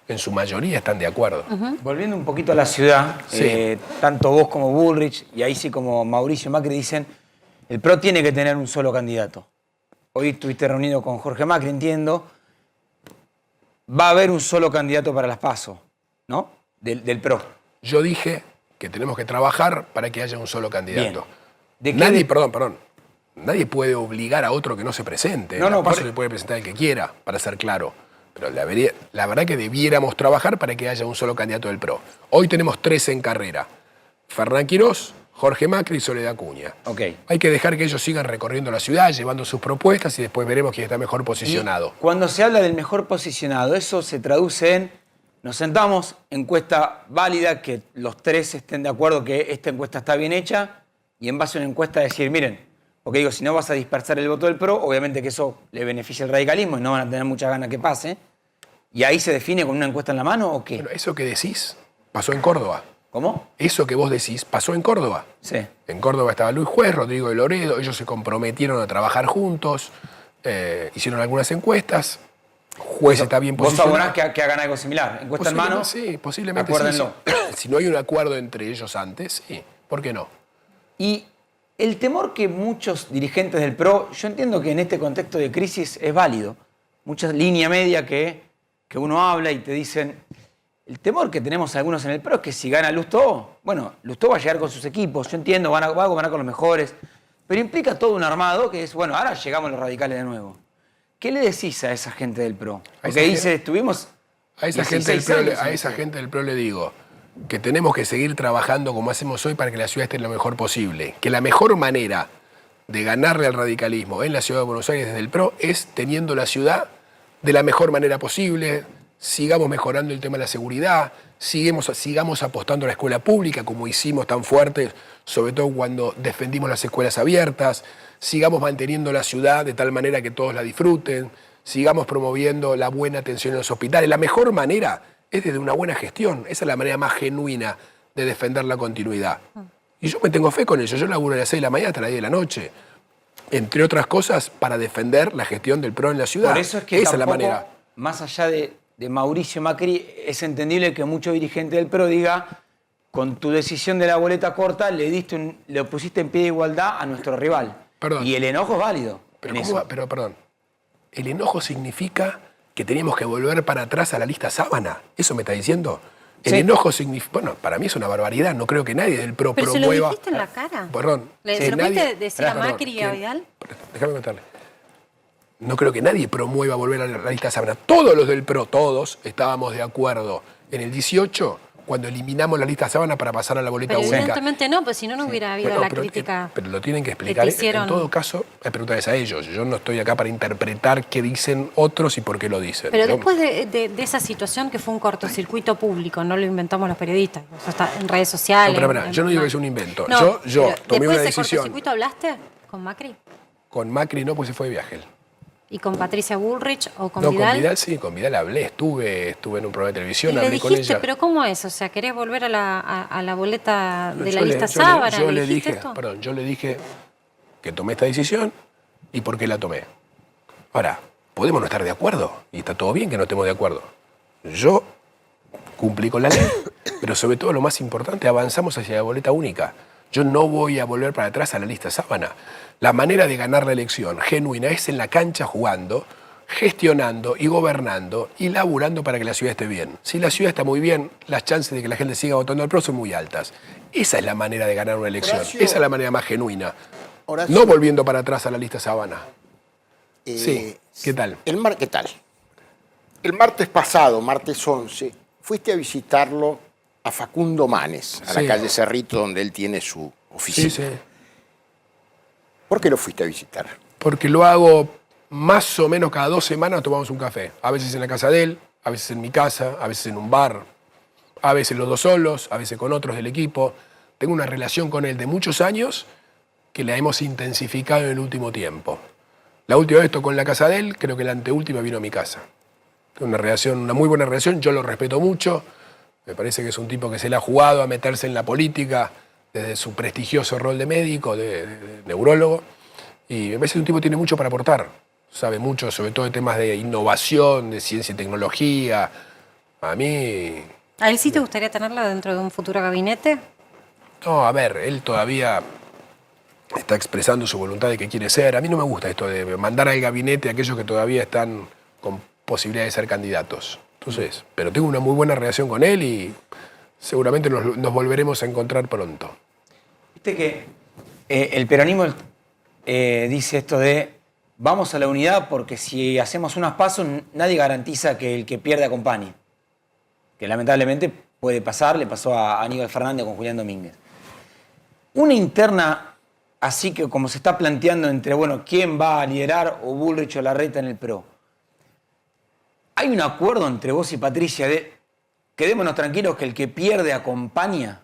En su mayoría están de acuerdo. Volviendo un poquito a la ciudad, Sí. tanto vos como Bullrich, y ahí sí como Mauricio Macri dicen, el PRO tiene que tener un solo candidato. Hoy estuviste reunido con Jorge Macri, entiendo. Va a haber un solo candidato para las PASO, ¿no? Del PRO. Yo dije que tenemos que trabajar para que haya un solo candidato. Bien. Perdón. Nadie puede obligar a otro que no se presente. No, PASO se puede presentar el que quiera, para ser claro. Pero la verdad que debiéramos trabajar para que haya un solo candidato del PRO. Hoy tenemos 3 en carrera. Fernán Quirós, Jorge Macri y Soledad Acuña. Okay. Hay que dejar que ellos sigan recorriendo la ciudad, llevando sus propuestas y después veremos quién está mejor posicionado. Y cuando se habla del mejor posicionado, eso se traduce en, nos sentamos, encuesta válida, que los 3 estén de acuerdo que esta encuesta está bien hecha, y en base a una encuesta decir, miren, porque digo, si no vas a dispersar el voto del PRO, obviamente que eso le beneficia al radicalismo y no van a tener muchas ganas que pase. ¿Y ahí se define con una encuesta en la mano o qué? Bueno, eso que decís pasó en Córdoba. ¿Cómo? Eso que vos decís pasó en Córdoba. Sí. En Córdoba estaba Luis Juez, Rodrigo de Loredo, ellos se comprometieron a trabajar juntos, hicieron algunas encuestas, Juez está bien posicionado. ¿Vos abonás que hagan algo similar? ¿Encuesta en mano? Sí, posiblemente Acuérdenlo. sí. Si no hay un acuerdo entre ellos antes, sí, ¿por qué no? Y el temor que muchos dirigentes del PRO, yo entiendo que en este contexto de crisis es válido, mucha línea media que uno habla y te dicen, el temor que tenemos algunos en el PRO es que si gana Lustó, bueno, Lustó va a llegar con sus equipos, yo entiendo, va a gobernar con los mejores, pero implica todo un armado que es, bueno, ahora llegamos los radicales de nuevo. ¿Qué le decís a esa gente del PRO? Porque dice, estuvimos... A esa gente del PRO le digo que tenemos que seguir trabajando como hacemos hoy para que la ciudad esté lo mejor posible. Que la mejor manera de ganarle al radicalismo en la ciudad de Buenos Aires desde el PRO es teniendo la ciudad de la mejor manera posible. Sigamos mejorando el tema de la seguridad, sigamos apostando a la escuela pública como hicimos tan fuerte, sobre todo cuando defendimos las escuelas abiertas, sigamos manteniendo la ciudad de tal manera que todos la disfruten, sigamos promoviendo la buena atención en los hospitales. La mejor manera es desde una buena gestión, esa es la manera más genuina de defender la continuidad. Y yo me tengo fe con ello, yo laburo a las 6 de la mañana hasta las 10 de la noche, entre otras cosas para defender la gestión del PRO en la ciudad. Por eso es que esa es la manera. Más allá de Mauricio Macri, es entendible que mucho dirigente del PRO diga, con tu decisión de la boleta corta le pusiste en pie de igualdad a nuestro rival. Perdón. Y el enojo es válido. Pero perdón, el enojo significa que teníamos que volver para atrás a la lista sábana. ¿Eso me está diciendo? El enojo significa... Bueno, para mí es una barbaridad. No creo que nadie del PRO pero promueva... ¿Pero se lo dijiste en la cara? Perdón. ¿Se lo pudiste decir a Macri y a Vidal? Déjame contarle. No creo que nadie promueva volver a la lista sábana. Todos los del PRO, todos, estábamos de acuerdo en el 18 cuando eliminamos la lista sábana para pasar a la boleta Pero única. evidentemente no, pues si no, no hubiera habido Bueno, la pero, crítica. pero lo tienen que explicar. que te hicieron. En todo caso, hay preguntas a ellos. Yo no estoy acá para interpretar qué dicen otros y por qué lo dicen. Pero después de esa situación que fue un cortocircuito público, no lo inventamos los periodistas, o sea, está en redes sociales. No, pero, yo no digo que sea un invento. No, yo pero tomé una ¿después de ese decisión. cortocircuito hablaste con Macri? Con Macri no, pues se fue de viaje. ¿Y con Patricia Bullrich o con No, Vidal? con Vidal sí, con Vidal hablé, estuve en un programa de televisión, Y le hablé dijiste, con ella. pero ¿cómo es? O sea, ¿querés volver a la boleta de la Yo le- lista yo le- sábana? yo ¿Le le dijiste dije, esto? perdón, yo le dije que tomé esta decisión y por qué la tomé. Ahora, podemos no estar de acuerdo y está todo bien que no estemos de acuerdo. Yo cumplí con la ley, pero sobre todo lo más importante, avanzamos hacia la boleta única. Yo no voy a volver para atrás a la lista sábana. La manera de ganar la elección genuina es en la cancha jugando, gestionando y gobernando y laburando para que la ciudad esté bien. Si la ciudad está muy bien, las chances de que la gente siga votando al PRO son muy altas. Esa es la manera de ganar una elección. Horacio, Esa es la manera más genuina. Horacio, No volviendo para atrás a la lista sábana. Sí, ¿qué tal? ¿Qué tal? El martes pasado, martes 11, fuiste a visitarlo a Facundo Manes, a Sí. la calle Cerrito, donde él tiene su oficina. Sí, sí. ¿Por qué lo fuiste a visitar? Porque lo hago más o menos cada 2 semanas, tomamos un café. A veces en la casa de él, a veces en mi casa, a veces en un bar, a veces los dos solos, a veces con otros del equipo. Tengo una relación con él de muchos años que la hemos intensificado en el último tiempo. La última vez tocó en la casa de él, creo que la anteúltima vino a mi casa. Tengo una muy buena relación, yo lo respeto mucho. Me parece que es un tipo que se le ha jugado a meterse en la política desde su prestigioso rol de médico, de neurólogo. Y me parece que un tipo que tiene mucho para aportar. Sabe mucho, sobre todo de temas de innovación, de ciencia y tecnología. A mí... ¿A él sí te gustaría tenerlo dentro de un futuro gabinete? No, a ver, él todavía está expresando su voluntad de que quiere ser. A mí no me gusta esto de mandar al gabinete a aquellos que todavía están con posibilidad de ser candidatos. Entonces, pero tengo una muy buena relación con él y seguramente nos volveremos a encontrar pronto. Viste que el peronismo dice esto de vamos a la unidad porque si hacemos unos pasos nadie garantiza que el que pierde acompañe. Que lamentablemente puede pasar, le pasó a Aníbal Fernández con Julián Domínguez. Una interna así que como se está planteando entre, bueno, quién va a liderar o Bullrich o Larreta en el PRO. ¿Hay un acuerdo entre vos y Patricia de quedémonos tranquilos que el que pierde acompaña?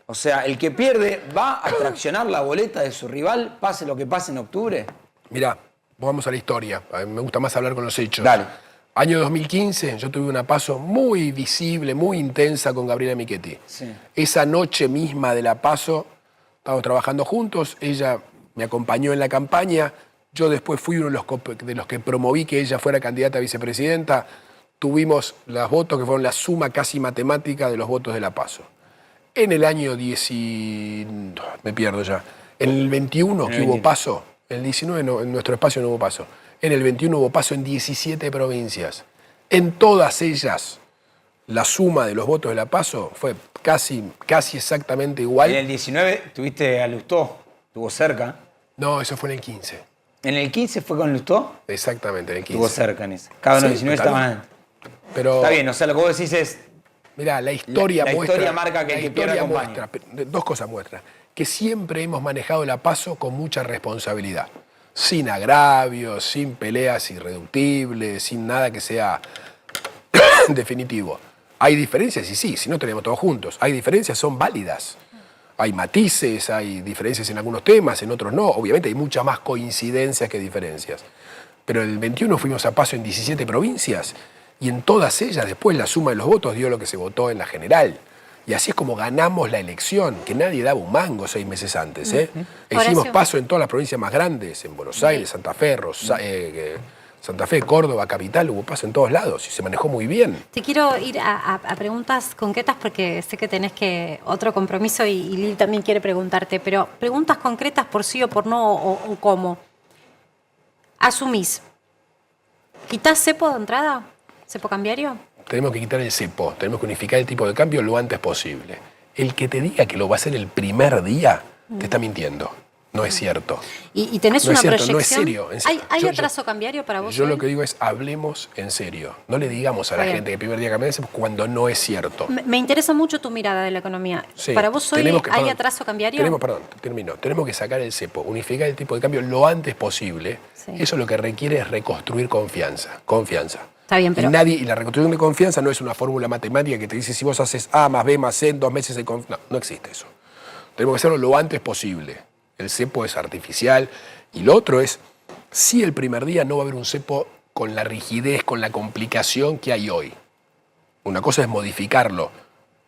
O sea, el que pierde va a traccionar la boleta de su rival, pase lo que pase en octubre. Mirá, vamos a la historia. A mí me gusta más hablar con los hechos. Dale. Año 2015, yo tuve una PASO muy visible, muy intensa con Gabriela Michetti. Sí. Esa noche misma de la PASO, estábamos trabajando juntos, ella me acompañó en la campaña, yo después fui uno de los que promoví que ella fuera candidata a vicepresidenta, tuvimos los votos que fueron la suma casi matemática de los votos de la PASO. En el año me pierdo ya, en el 21 que hubo PASO, en el 19 no, en nuestro espacio no hubo PASO, en el 21 hubo PASO en 17 provincias. En todas ellas, la suma de los votos de la PASO fue casi exactamente igual. En el 19 tuviste a Lustó, estuvo cerca. No, eso fue en el 15. ¿En el 15 fue con Lustó? Exactamente, en el 15. Estuvo cerca en ese. Cada uno en el 19 estaban. Pero, está bien, o sea, lo que vos decís es. Mirá, la historia muestra. La historia marca que el que pierde acompaña. Dos cosas muestran. Que siempre hemos manejado la PASO con mucha responsabilidad. Sin agravios, sin peleas irreductibles, sin nada que sea definitivo. Hay diferencias, y sí, si no tenemos todos juntos. Hay diferencias, son válidas. Hay matices, hay diferencias en algunos temas, en otros no. Obviamente hay muchas más coincidencias que diferencias. Pero el 21 fuimos a PASO en 17 provincias y en todas ellas después la suma de los votos dio lo que se votó en la general. Y así es como ganamos la elección, que nadie daba un mango 6 meses antes. Hicimos PASO en todas las provincias más grandes, en Buenos Aires, Santa Fe, Santa Fe, Córdoba, Capital, hubo PASO en todos lados y se manejó muy bien. Te quiero ir a preguntas concretas porque sé que tenés otro compromiso y Lili también quiere preguntarte, pero preguntas concretas por sí o por no o cómo. ¿Asumís? ¿Quitás cepo de entrada? ¿Cepo cambiario? Tenemos que quitar el cepo, tenemos que unificar el tipo de cambio lo antes posible. El que te diga que lo va a hacer el primer día, te está mintiendo. No es cierto. Y tenés No es una cierto, proyección. no es serio. ¿Hay atraso cambiario para vos? Yo hoy? lo que digo es, hablemos en serio. No le digamos a la Bien. gente que el primer día cambiamos cuando no es cierto. Me interesa mucho tu mirada de la economía. Sí, ¿Para vos hoy tenemos que- hay perdón, atraso cambiario? Tenemos que sacar el cepo, unificar el tipo de cambio lo antes posible. Sí. Eso lo que requiere es reconstruir confianza. Confianza. Está bien, pero... Y la reconstrucción de confianza no es una fórmula matemática que te dice si vos haces A más B más C en 2 meses de confianza. No existe eso. Tenemos que hacerlo lo antes posible. El cepo es artificial. Y lo otro es, si el primer día no va a haber un cepo con la rigidez, con la complicación que hay hoy. Una cosa es modificarlo,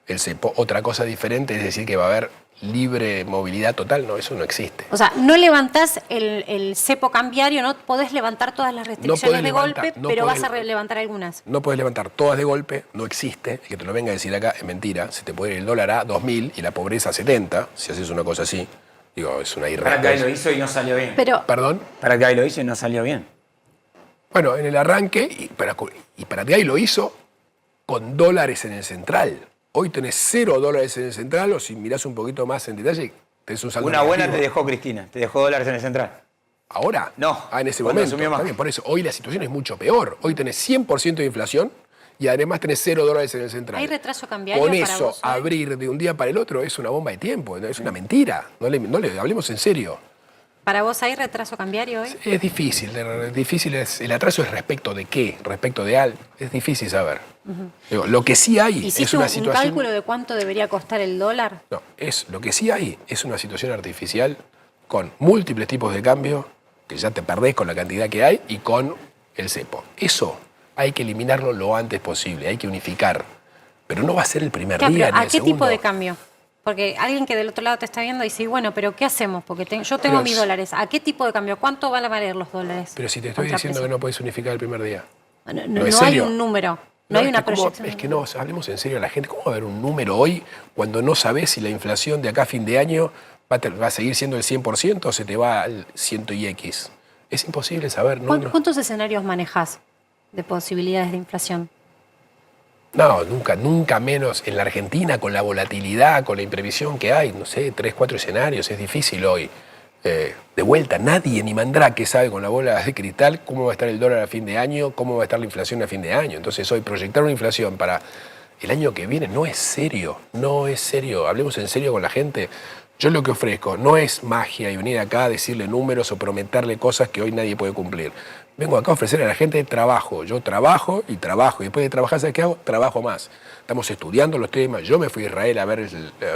el cepo. Otra cosa diferente es decir que va a haber libre movilidad total. No, eso no existe. O sea, no levantás el cepo cambiario, no podés levantar todas las restricciones de golpe, pero vas a levantar algunas. No podés levantar todas de golpe, no existe. El que te lo venga a decir acá es mentira. Se te puede ir el dólar a 2.000 y la pobreza a 70, si haces una cosa así. Digo, es una Paraguay lo irresponsabilidad. hizo y no salió bien. Pero, ¿Perdón? Paraguay lo hizo y no salió bien. Bueno, en el arranque, y Paraguay lo hizo con dólares en el central. Hoy tenés 0 dólares en el central, o si mirás un poquito más en detalle, tenés un saldo Una buena te negativo. dejó Cristina, te dejó dólares en el central. ¿Ahora? No, En ese cuando momento. asumió Macri. Está bien, por eso, hoy la situación es mucho peor. Hoy tenés 100% de inflación y además tenés 0 dólares en el central. ¿hay retraso cambiario Con para eso, vos hoy? abrir de un día para el otro es una bomba de tiempo, es una mentira. No le hablemos en serio. ¿Para vos hay retraso cambiario hoy? Es difícil, el atraso es respecto de qué, respecto de algo, es difícil saber. Digo, lo que sí hay es ¿Hiciste una un situación... cálculo de cuánto debería costar el dólar? No, lo que sí hay es una situación artificial con múltiples tipos de cambio, que ya te perdés con la cantidad que hay, y con el cepo. Eso hay que eliminarlo lo antes posible, hay que unificar. Pero no va a ser el primer Claro, día pero ni ¿a el qué segundo. tipo de cambio? Porque alguien que del otro lado te está viendo dice, bueno, pero ¿qué hacemos? Porque yo tengo Pero mis dólares. ¿A qué tipo de cambio? ¿Cuánto van a valer los dólares? Pero si te estoy Contra diciendo que peso. no puedes unificar el primer día. No, ¿No es no hay serio? un número, no hay es una que ¿cómo? proyección. Es que no, hablemos en serio a la gente. ¿Cómo va a haber un número hoy cuando no sabés si la inflación de acá a fin de año va a seguir siendo el 100% o se te va al 100 y X? Es imposible saber. No, ¿Cuántos escenarios manejás de posibilidades de inflación? No, nunca menos en la Argentina, con la volatilidad, con la imprevisión que hay, no sé, 3, 4 escenarios, es difícil hoy. De vuelta, nadie ni Mandrake sabe con la bola de cristal cómo va a estar el dólar a fin de año, cómo va a estar la inflación a fin de año. Entonces hoy proyectar una inflación para el año que viene no es serio, hablemos en serio con la gente. Yo lo que ofrezco no es magia y venir acá a decirle números o prometerle cosas que hoy nadie puede cumplir. Vengo acá a ofrecer a la gente trabajo. Yo trabajo y después de trabajar, ¿sabes qué hago? Trabajo más. Estamos estudiando los temas. Yo me fui a Israel a ver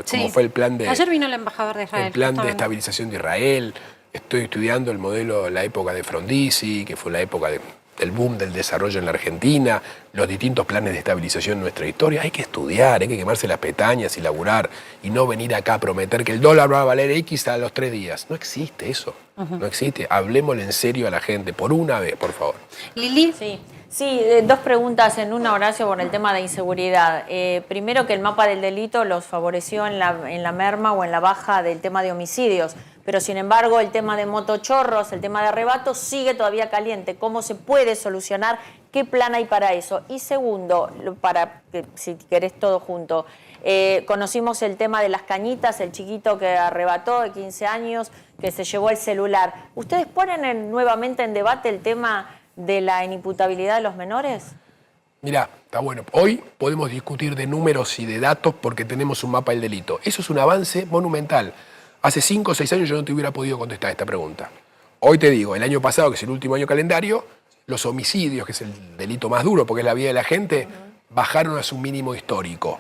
cómo fue el plan de... Ayer vino el embajador de Israel. El plan de justamente. estabilización de Israel. Estoy estudiando el modelo de la época de Frondizi, que fue la época del boom del desarrollo en la Argentina, los distintos planes de estabilización en nuestra historia. Hay que estudiar, hay que quemarse las pestañas y laburar y no venir acá a prometer que el dólar va a valer X a los 3 días. No existe eso. No existe. Hablemosle en serio a la gente, por una vez, por favor. Lili. Sí, 2 preguntas en una, Horacio, por el tema de inseguridad. Primero, que el mapa del delito los favoreció en la merma o en la baja del tema de homicidios, pero sin embargo el tema de motochorros, el tema de arrebatos sigue todavía caliente. ¿Cómo se puede solucionar? ¿Qué plan hay para eso? Y segundo, para que si querés todo junto, conocimos el tema de las cañitas, el chiquito que arrebató de 15 años, que se llevó el celular. ¿Ustedes ponen nuevamente en debate el tema de la inimputabilidad de los menores? Mirá, está bueno. Hoy podemos discutir de números y de datos porque tenemos un mapa del delito. Eso es un avance monumental. Hace 5 o 6 años yo no te hubiera podido contestar esta pregunta. Hoy te digo, el año pasado, que es el último año calendario, los homicidios, que es el delito más duro porque es la vida de la gente, bajaron a su mínimo histórico.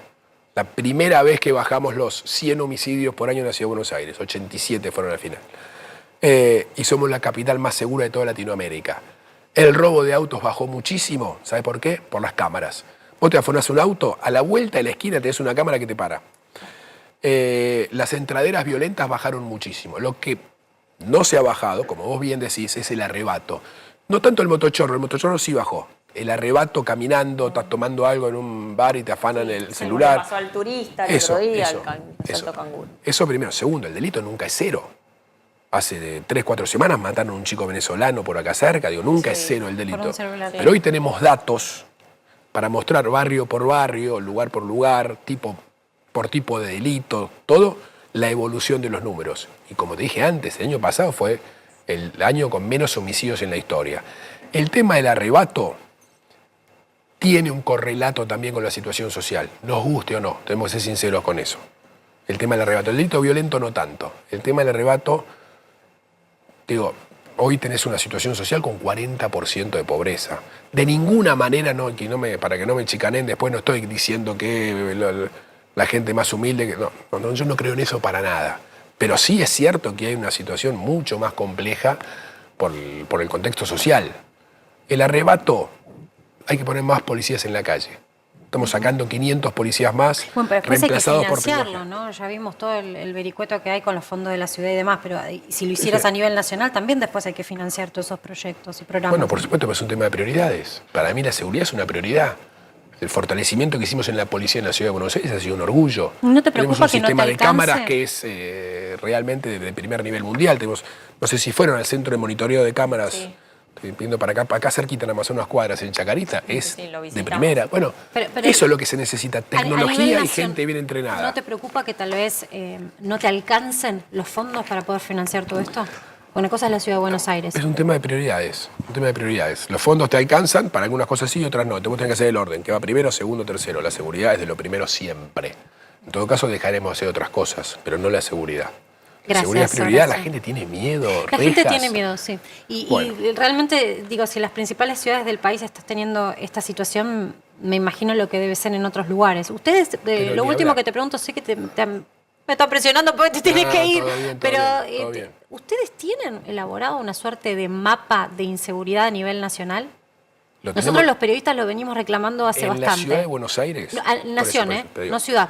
La primera vez que bajamos los 100 homicidios por año en la Ciudad de Buenos Aires, 87 fueron al final. Y somos la capital más segura de toda Latinoamérica. El robo de autos bajó muchísimo. ¿Sabe por qué? Por las cámaras. Vos te afanás un auto, a la vuelta de la esquina tenés una cámara que te para. Las entraderas violentas bajaron muchísimo. Lo que no se ha bajado, como vos bien decís, es el arrebato. No tanto el motochorro sí bajó. El arrebato caminando, estás tomando algo en un bar y te afanan el celular. Como le pasó al turista el otro día, al salto canguro. Eso primero. Segundo, el delito nunca es cero. Hace 3, 4 semanas mataron a un chico venezolano por acá cerca. Digo, nunca es cero el delito. Pero hoy tenemos datos para mostrar barrio por barrio, lugar por lugar, tipo por tipo de delito, todo, la evolución de los números. Y como te dije antes, el año pasado fue el año con menos homicidios en la historia. El tema del arrebato tiene un correlato también con la situación social. Nos guste o no, tenemos que ser sinceros con eso. El tema del arrebato. El delito violento no tanto. El tema del arrebato, digo, hoy tenés una situación social con 40% de pobreza. De ninguna manera, para que no me chicanen después, no estoy diciendo que la gente más humilde... No, yo no creo en eso para nada. Pero sí es cierto que hay una situación mucho más compleja por el contexto social. El arrebato, hay que poner más policías en la calle. Estamos sacando 500 policías más, bueno, pero después reemplazados hay que financiarlo, ¿no? Ya vimos todo el vericueto que hay con los fondos de la ciudad y demás, pero si lo hicieras a nivel nacional, también después hay que financiar todos esos proyectos y programas. Bueno, por supuesto, pero es un tema de prioridades. Para mí la seguridad es una prioridad. El fortalecimiento que hicimos en la policía en la Ciudad de Buenos Aires ha sido un orgullo. ¿No te preocupa que no te alcance? Tenemos un sistema de cámaras que es realmente de primer nivel mundial. Tenemos, no sé si fueron al centro de monitoreo de cámaras... Sí. Viendo para acá cerquita, nada más unas cuadras en Chacarita, es de primera. Bueno, pero eso es lo que se necesita, tecnología y gente bien entrenada. ¿No te preocupa que tal vez no te alcancen los fondos para poder financiar todo esto? Una cosa es la Ciudad de Buenos Aires. Es un tema de prioridades, Los fondos te alcanzan, para algunas cosas sí y otras no. Tenemos que hacer el orden, que va primero, segundo, tercero. La seguridad es de lo primero siempre. En todo caso dejaremos hacer otras cosas, pero no la seguridad. Gracias, seguridad es prioridad, la gente tiene miedo, La gente tiene miedo, sí. Y realmente, digo, si en las principales ciudades del país estás teniendo esta situación, me imagino lo que debe ser en otros lugares. Ustedes, lo último que te pregunto, sé que me están presionando porque te tienes que ir, pero ¿ustedes tienen elaborado una suerte de mapa de inseguridad a nivel nacional? Nosotros los periodistas lo venimos reclamando hace bastante. ¿En la Ciudad de Buenos Aires? Nación, no ciudad.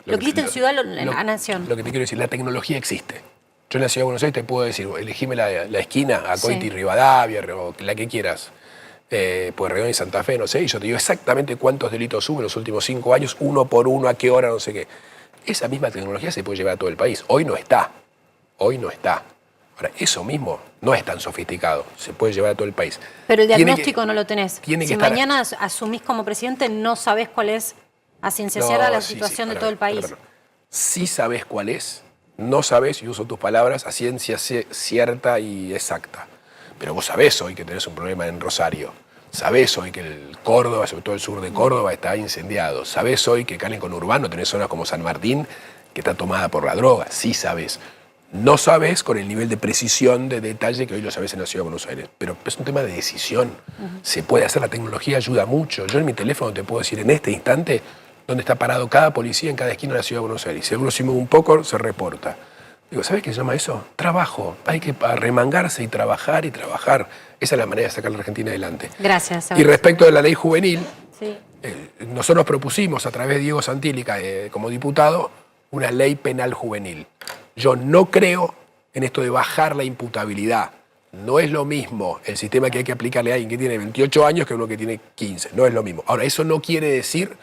Lo que existe en ciudad, la nación. Lo que te quiero decir, la tecnología existe. Yo en la Ciudad de Buenos Aires te puedo decir, elegime la esquina, Acoiti y Rivadavia, o la que quieras, Pueyrredón y Santa Fe, no sé, y yo te digo exactamente cuántos delitos hubo en los últimos 5 años, uno por uno, a qué hora, no sé qué. Esa misma tecnología se puede llevar a todo el país. Hoy no está. Ahora, eso mismo no es tan sofisticado, se puede llevar a todo el país. Pero el diagnóstico no lo tenés. Si mañana asumís como presidente, no sabés cuál es a ciencia cierta la situación de todo el país. Sí sabés cuál es, no sabés, y uso tus palabras, a ciencia cierta y exacta. Pero vos sabés hoy que tenés un problema en Rosario. Sabés hoy que el Córdoba, sobre todo el sur de Córdoba, está incendiado. Sabés hoy que acá en el conurbano tenés zonas como San Martín, que está tomada por la droga. Sí sabés. No sabés con el nivel de precisión, de detalle que hoy lo sabés en la Ciudad de Buenos Aires. Pero es un tema de decisión. Se puede hacer, la tecnología ayuda mucho. Yo en mi teléfono te puedo decir en este instante dónde está parado cada policía en cada esquina de la Ciudad de Buenos Aires. Si alguno se mueve un poco, se reporta. Digo, ¿sabes qué se llama eso? Trabajo. Hay que arremangarse y trabajar y trabajar. Esa es la manera de sacar a la Argentina adelante. Gracias. Y respecto de la ley juvenil, nosotros propusimos a través de Diego Santílica como diputado una ley penal juvenil. Yo no creo en esto de bajar la imputabilidad. No es lo mismo el sistema que hay que aplicarle a alguien que tiene 28 años que uno que tiene 15. No es lo mismo. Ahora, eso no quiere decir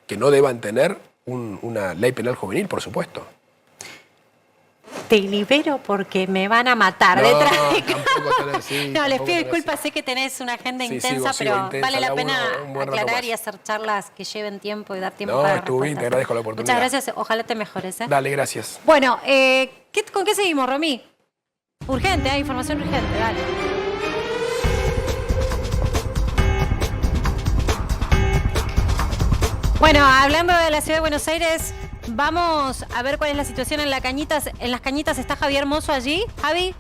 que no deban tener una ley penal juvenil, por supuesto. Te libero porque me van a matar detrás de cámara. No, les pido disculpas, sé que tenés una agenda intensa, pero vale la pena aclarar y hacer charlas que lleven tiempo y dar tiempo para estuvo bien, te agradezco la oportunidad. Muchas gracias, ojalá te mejores. Dale, gracias. Bueno, ¿con qué seguimos, Romy? Urgente, hay información urgente, dale. Bueno, hablando de la Ciudad de Buenos Aires, vamos a ver cuál es la situación en las Cañitas. En las Cañitas está Javier Mozo allí. Javi.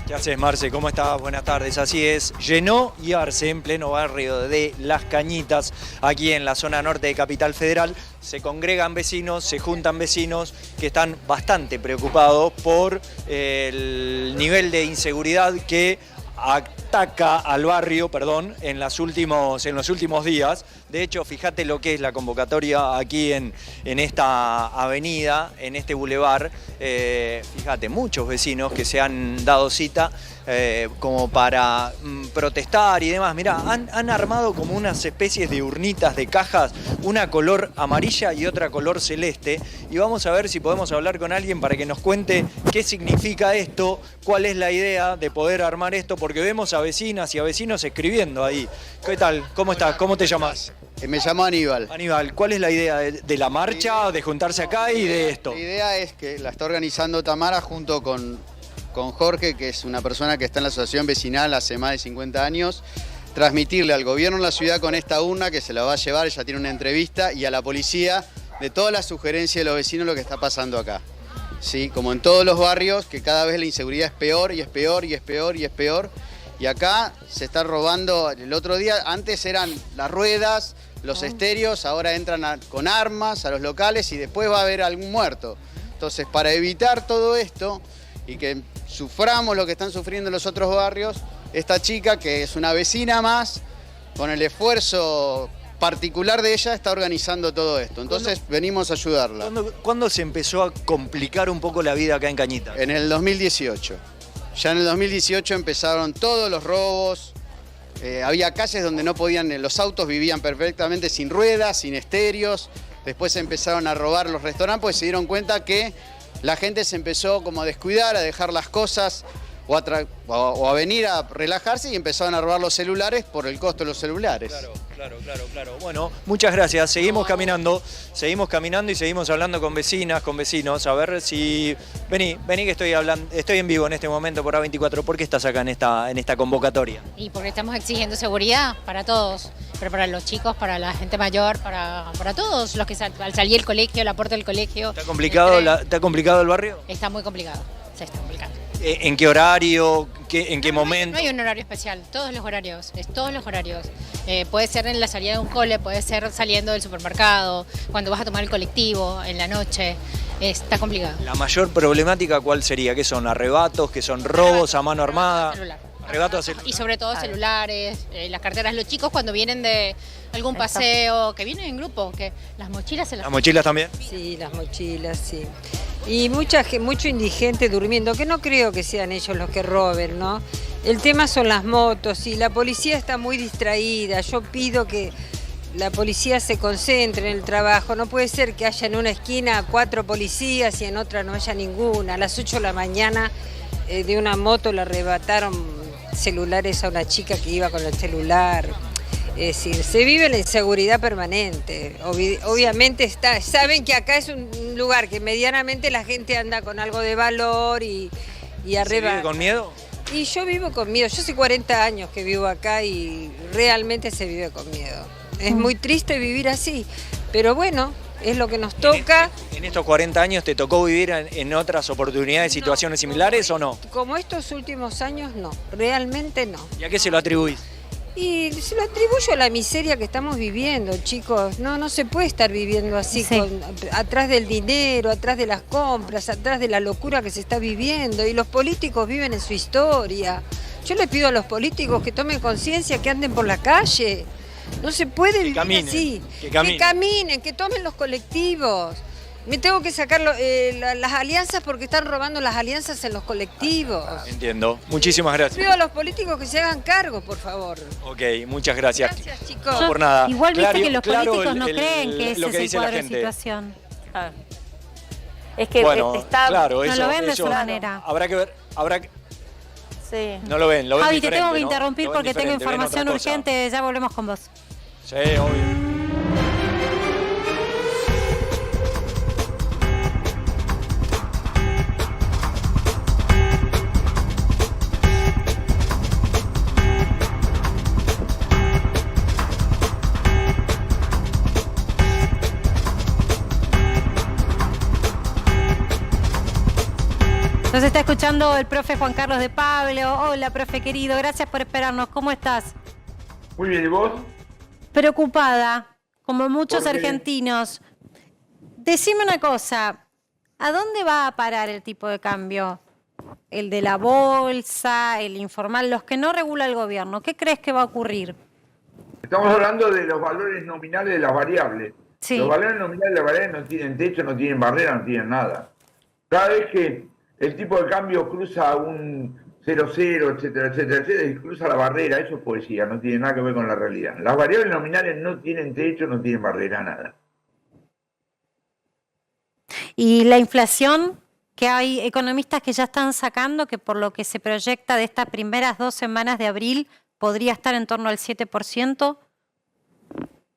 ¿Qué haces, Marce? ¿Cómo estás? Buenas tardes. Así es, llenó y arce en pleno barrio de Las Cañitas, aquí en la zona norte de Capital Federal. Se congregan vecinos, se juntan vecinos que están bastante preocupados por el nivel de inseguridad que ataca al barrio, en los últimos días. De hecho, fíjate lo que es la convocatoria aquí en esta avenida, en este bulevar. Fíjate, muchos vecinos que se han dado cita como para protestar y demás. Mirá, han armado como unas especies de urnitas de cajas, una color amarilla y otra color celeste. Y vamos a ver si podemos hablar con alguien para que nos cuente qué significa esto, cuál es la idea de poder armar esto, porque porque vemos a vecinas y a vecinos escribiendo ahí. ¿Qué tal? ¿Cómo estás? ¿Cómo te llamas? Me llamo Aníbal. Aníbal, ¿cuál es la idea de la marcha, de juntarse acá y de esto? La idea es que la está organizando Tamara junto con Jorge, que es una persona que está en la asociación vecinal hace más de 50 años, transmitirle al gobierno de la ciudad con esta urna que se la va a llevar, ella tiene una entrevista, y a la policía de todas las sugerencias de los vecinos lo que está pasando acá. Sí, como en todos los barrios, que cada vez la inseguridad es peor y es peor y es peor y es peor. Y acá se está robando, el otro día, antes eran las ruedas, los estéreos, ahora entran con armas a los locales y después va a haber algún muerto. Entonces, para evitar todo esto y que suframos lo que están sufriendo los otros barrios, esta chica, que es una vecina más, con el esfuerzo particular de ella, está organizando todo esto. Entonces venimos a ayudarla. ¿Cuándo se empezó a complicar un poco la vida acá en Cañitas? En el 2018. Ya en el 2018 empezaron todos los robos. Había calles donde no podían, los autos vivían perfectamente sin ruedas, sin estéreos. Después empezaron a robar los restaurantes porque se dieron cuenta que la gente se empezó como a descuidar, a dejar las cosas o a venir a relajarse, y empezaron a robar los celulares por el costo de los celulares. Claro. Bueno, muchas gracias. Seguimos caminando y seguimos hablando con vecinas, con vecinos. A ver si... Vení que estoy en vivo en este momento por A24. ¿Por qué estás acá en esta convocatoria? Y porque estamos exigiendo seguridad para todos, pero para los chicos, para la gente mayor, para todos los que al salir del colegio, el aporte del colegio. ¿Está complicado el barrio? Está muy complicado, se está complicando. ¿En qué horario? ¿En qué momento? No hay un horario especial, todos los horarios. Puede ser en la salida de un cole, puede ser saliendo del supermercado, cuando vas a tomar el colectivo, en la noche. Está complicado. ¿La mayor problemática cuál sería? ¿Qué son arrebatos? ¿Qué son robos a mano armada? Arrebatos a celular. Y sobre todo celulares, las carteras. Los chicos cuando vienen de algún paseo, que vienen en grupo, que las mochilas se las... ¿Las mochilas también? Sí, las mochilas, sí. Y mucho indigente durmiendo, que no creo que sean ellos los que roben, ¿no? El tema son las motos y la policía está muy distraída. Yo pido que la policía se concentre en el trabajo. No puede ser que haya en una esquina 4 policías y en otra no haya ninguna. A las 8 de la mañana de una moto le arrebataron celulares a una chica que iba con el celular. Es decir, se vive la inseguridad permanente. Obviamente saben que acá es un lugar que medianamente la gente anda con algo de valor y arrebata. ¿Se vive con miedo? Y yo vivo con miedo. Yo hace 40 años que vivo acá y realmente se vive con miedo. Es muy triste vivir así, pero bueno, es lo que nos toca. ¿En estos 40 años te tocó vivir en otras oportunidades, situaciones similares o no? Como estos últimos años, no. Realmente no. ¿Y a qué se lo atribuís? Y se lo atribuyo a la miseria que estamos viviendo, chicos. No se puede estar viviendo así, sí, atrás del dinero, atrás de las compras, atrás de la locura que se está viviendo. Y los políticos viven en su historia. Yo les pido a los políticos que tomen conciencia, que anden por la calle. No se puede vivir así. Que caminen, que tomen los colectivos. Me tengo que sacar las alianzas porque están robando las alianzas en los colectivos. Entiendo. Muchísimas gracias. Pido a los políticos que se hagan cargo, por favor. Ok, muchas gracias. Gracias, chicos. No por nada. Igual viste que los políticos no creen que ese es el cuadro de situación. Es que está... Claro, no lo ven de esa manera. Habrá que ver... Sí. No lo ven Javi, te tengo que ¿no? interrumpir porque tengo información urgente. Ya volvemos con vos. Sí, obvio. Nos está escuchando el profe Juan Carlos de Pablo. Hola, profe querido, gracias por esperarnos. ¿Cómo estás? Muy bien, ¿y vos? Preocupada, como muchos argentinos. Decime una cosa, ¿a dónde va a parar el tipo de cambio? El de la bolsa, el informal, los que no regula el gobierno. ¿Qué crees que va a ocurrir? Estamos hablando de los valores nominales de las variables. Sí. Los valores nominales de las variables no tienen techo, no tienen barrera, no tienen nada. Cada vez que el tipo de cambio cruza un 0,0, etcétera, etcétera, etcétera, y cruza la barrera, eso es poesía, no tiene nada que ver con la realidad. Las variables nominales no tienen techo, no tienen barrera, nada. ¿Y la inflación? que hay economistas que ya están sacando que por lo que se proyecta de estas primeras 2 semanas de abril podría estar en torno al 7%.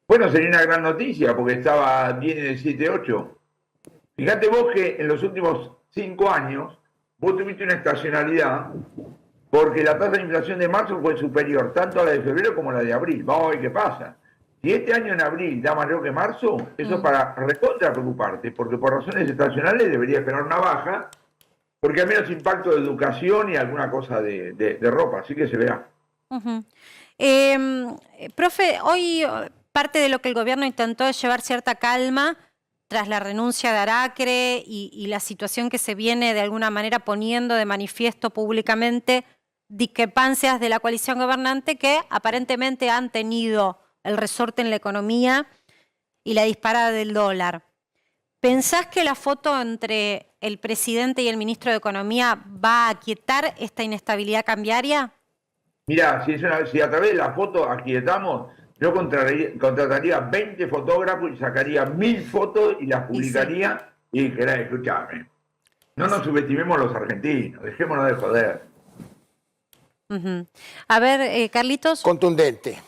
Bueno, sería una gran noticia porque viene del 7,8. Fíjate vos que en los últimos 5 años vos tuviste una estacionalidad porque la tasa de inflación de marzo fue superior tanto a la de febrero como a la de abril. Vamos a ver qué pasa. Si este año en abril da mayor que marzo, eso es para recontra preocuparte, porque por razones estacionales debería esperar una baja, porque hay menos impacto de educación y alguna cosa de ropa, así que se verá. Profe, hoy parte de lo que el gobierno intentó es llevar cierta calma tras la renuncia de Aracre y la situación que se viene de alguna manera poniendo de manifiesto públicamente discrepancias de la coalición gobernante que aparentemente han tenido el resorte en la economía y la disparada del dólar. ¿Pensás que la foto entre el presidente y el ministro de Economía va a aquietar esta inestabilidad cambiaria? Mirá, si a través de la foto aquietamos, yo contrataría 20 fotógrafos y sacaría 1000 fotos y las publicaría y dijera, escuchame, no nos subestimemos los argentinos, dejémonos de joder. A ver, Carlitos. Contundente.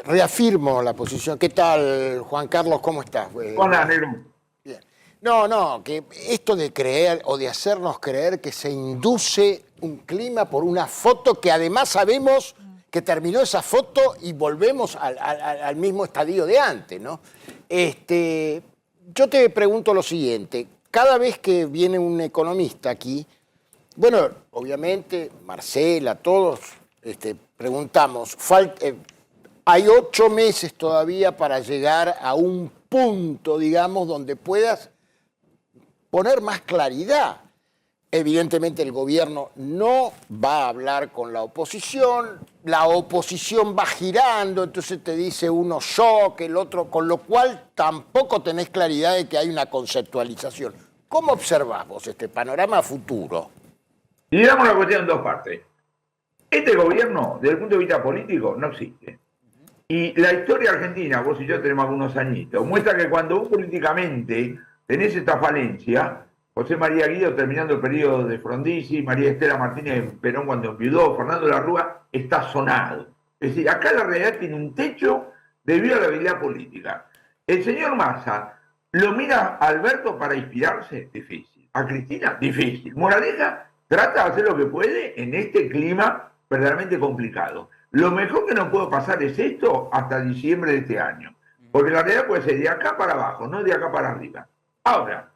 Reafirmo la posición. ¿Qué tal, Juan Carlos? ¿Cómo estás? Hola, negro. Bien. No, que esto de creer o de hacernos creer que se induce un clima por una foto que además sabemos que terminó esa foto y volvemos al mismo estadio de antes, ¿no? Yo te pregunto lo siguiente. Cada vez que viene un economista aquí, bueno, obviamente, Marcela, todos preguntamos, hay 8 meses todavía para llegar a un punto, digamos, donde puedas poner más claridad. Evidentemente el gobierno no va a hablar con la oposición va girando, entonces te dice uno shock, el otro, con lo cual tampoco tenés claridad de que hay una conceptualización. ¿Cómo observás vos este panorama futuro? Digamos la cuestión en 2 partes. Este gobierno, desde el punto de vista político, no existe. Y la historia argentina, vos y yo tenemos algunos añitos, muestra que cuando vos políticamente tenés esta falencia, José María Guido terminando el periodo de Frondizi, María Estela Martínez Perón cuando enviudó, Fernando de la Rúa, está sonado. Es decir, acá la realidad tiene un techo debido a la habilidad política. El señor Massa lo mira a Alberto para inspirarse, difícil. A Cristina, difícil. Moraleja trata de hacer lo que puede en este clima verdaderamente complicado. Lo mejor que no puede pasar es esto hasta diciembre de este año. Porque la realidad puede ser de acá para abajo, no de acá para arriba. Ahora,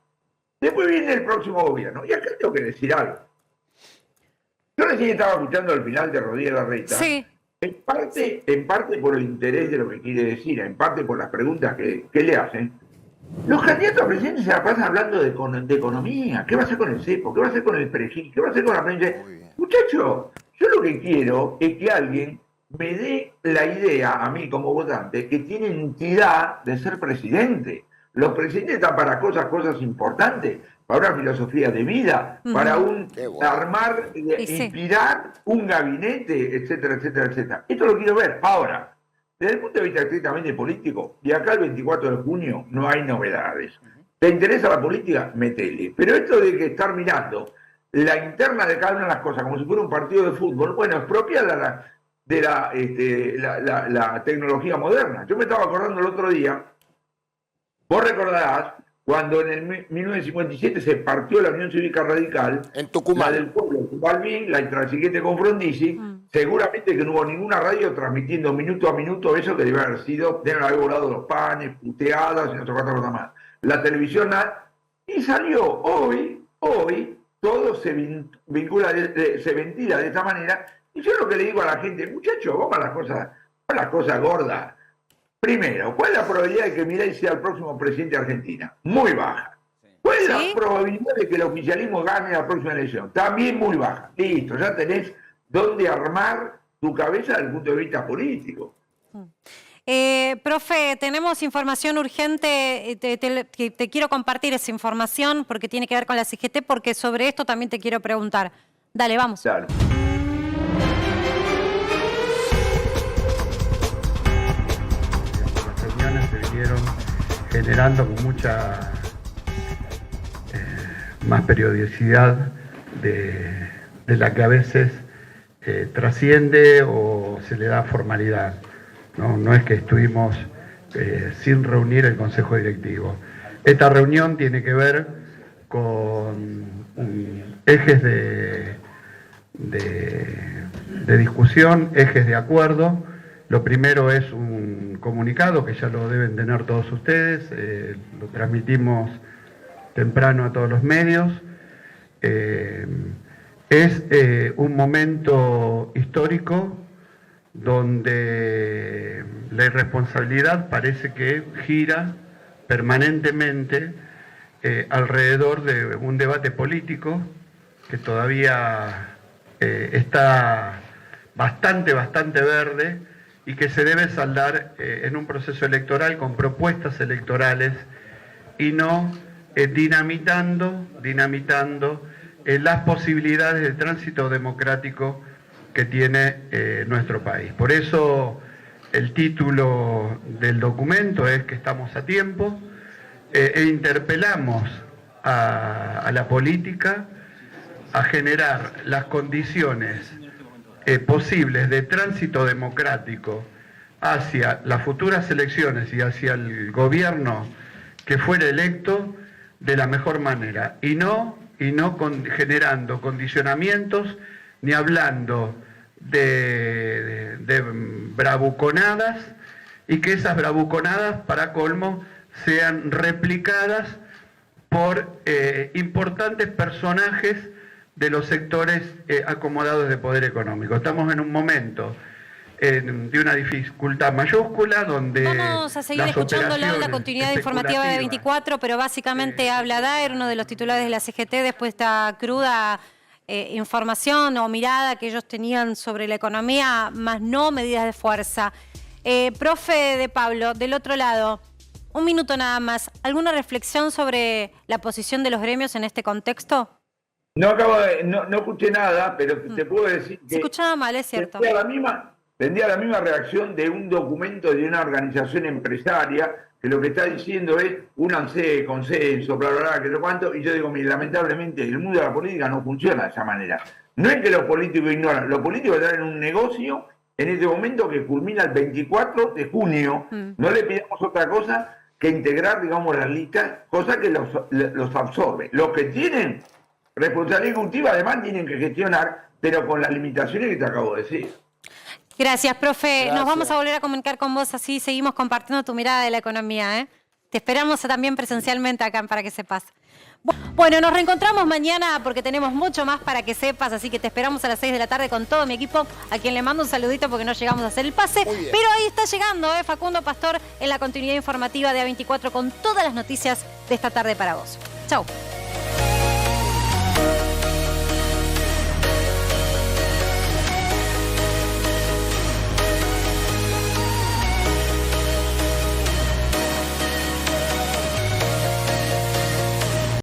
después viene el próximo gobierno. Y acá tengo que decir algo. Yo recién estaba escuchando al final de Rodríguez Larreta. Sí. En parte por el interés de lo que quiere decir, en parte por las preguntas que le hacen. Los candidatos a presidente se la pasan hablando de economía. ¿Qué va a hacer con el CEPO? ¿Qué va a hacer con el PREGI? ¿Qué va a hacer con la prensa? Muchachos, yo lo que quiero es que alguien me dé la idea, a mí como votante, que tiene entidad de ser presidente. Los presidentes están para cosas importantes, para una filosofía de vida, para armar, inspirar un gabinete, etcétera, etcétera, etcétera. Esto lo quiero ver. Ahora, desde el punto de vista estrictamente político, y acá el 24 de junio no hay novedades. ¿Te interesa la política? Metele. Pero esto de que estar mirando la interna de cada una de las cosas, como si fuera un partido de fútbol, bueno, es propia de la tecnología moderna. Yo me estaba acordando el otro día, vos recordarás, cuando en el 1957 se partió la Unión Cívica Radical, en Tucumán, la del pueblo de Balbín, la intransigente con Frondizi, seguramente que no hubo ninguna radio transmitiendo minuto a minuto eso que debe haber sido, deben haber volado los panes, puteadas y no sé cuántas cosas más. La televisión, y salió hoy, todo se ventila de esta manera, y yo lo que le digo a la gente, muchachos, vamos a las cosas gordas. Primero, ¿cuál es la probabilidad de que Milei sea el próximo presidente de Argentina? Muy baja. ¿Cuál es la probabilidad de que el oficialismo gane la próxima elección? También muy baja. Listo, ya tenés dónde armar tu cabeza desde el punto de vista político. Profe, tenemos información urgente, te quiero compartir esa información porque tiene que ver con la CGT, porque sobre esto también te quiero preguntar. Dale, vamos. Dale. Se vinieron generando con mucha más periodicidad de la que a veces trasciende o se le da formalidad. No es que estuvimos sin reunir el Consejo Directivo. Esta reunión tiene que ver con ejes de discusión, ejes de acuerdo. Lo primero es un comunicado que ya lo deben tener todos ustedes, lo transmitimos temprano a todos los medios. Es un momento histórico donde la irresponsabilidad parece que gira permanentemente alrededor de un debate político que todavía está bastante verde y que se debe saldar en un proceso electoral con propuestas electorales y no dinamitando las posibilidades de tránsito democrático que tiene nuestro país. Por eso el título del documento es que estamos a tiempo e interpelamos a la política a generar las condiciones posibles de tránsito democrático hacia las futuras elecciones y hacia el gobierno que fuera electo de la mejor manera y no generando condicionamientos ni hablando de bravuconadas y que esas bravuconadas, para colmo, sean replicadas por importantes personajes de los sectores acomodados de poder económico. Estamos en un momento de una dificultad mayúscula donde vamos a seguir escuchándolo en la continuidad informativa de 24, pero básicamente habla Daer, uno de los titulares de la CGT, después de esta cruda información o mirada que ellos tenían sobre la economía, más no medidas de fuerza. Profe de Pablo, del otro lado, un minuto nada más, ¿alguna reflexión sobre la posición de los gremios en este contexto? No escuché nada, pero te puedo decir que... Se escuchaba mal, es cierto. Tendría la misma reacción de un documento de una organización empresaria que lo que está diciendo es únanse, consenso, bla, bla, bla, que no cuánto, y yo digo, mira, lamentablemente el mundo de la política no funciona de esa manera. No es que los políticos ignoran, los políticos están en un negocio en este momento que culmina el 24 de junio, no le pidamos otra cosa que integrar, digamos, las listas, cosa que los absorbe. Los que tienen responsabilidad ejecutiva además tienen que gestionar, pero con las limitaciones que te acabo de decir. Gracias, profe. Gracias. Nos vamos a volver a comunicar con vos, así seguimos compartiendo tu mirada de la economía, ¿eh? Te esperamos también presencialmente acá para que sepas. Bueno, nos reencontramos mañana porque tenemos mucho más para que sepas, así que te esperamos a las 6 de la tarde con todo mi equipo, a quien le mando un saludito porque no llegamos a hacer el pase. Pero ahí está llegando Facundo Pastor en la continuidad informativa de A24 con todas las noticias de esta tarde para vos. Chau.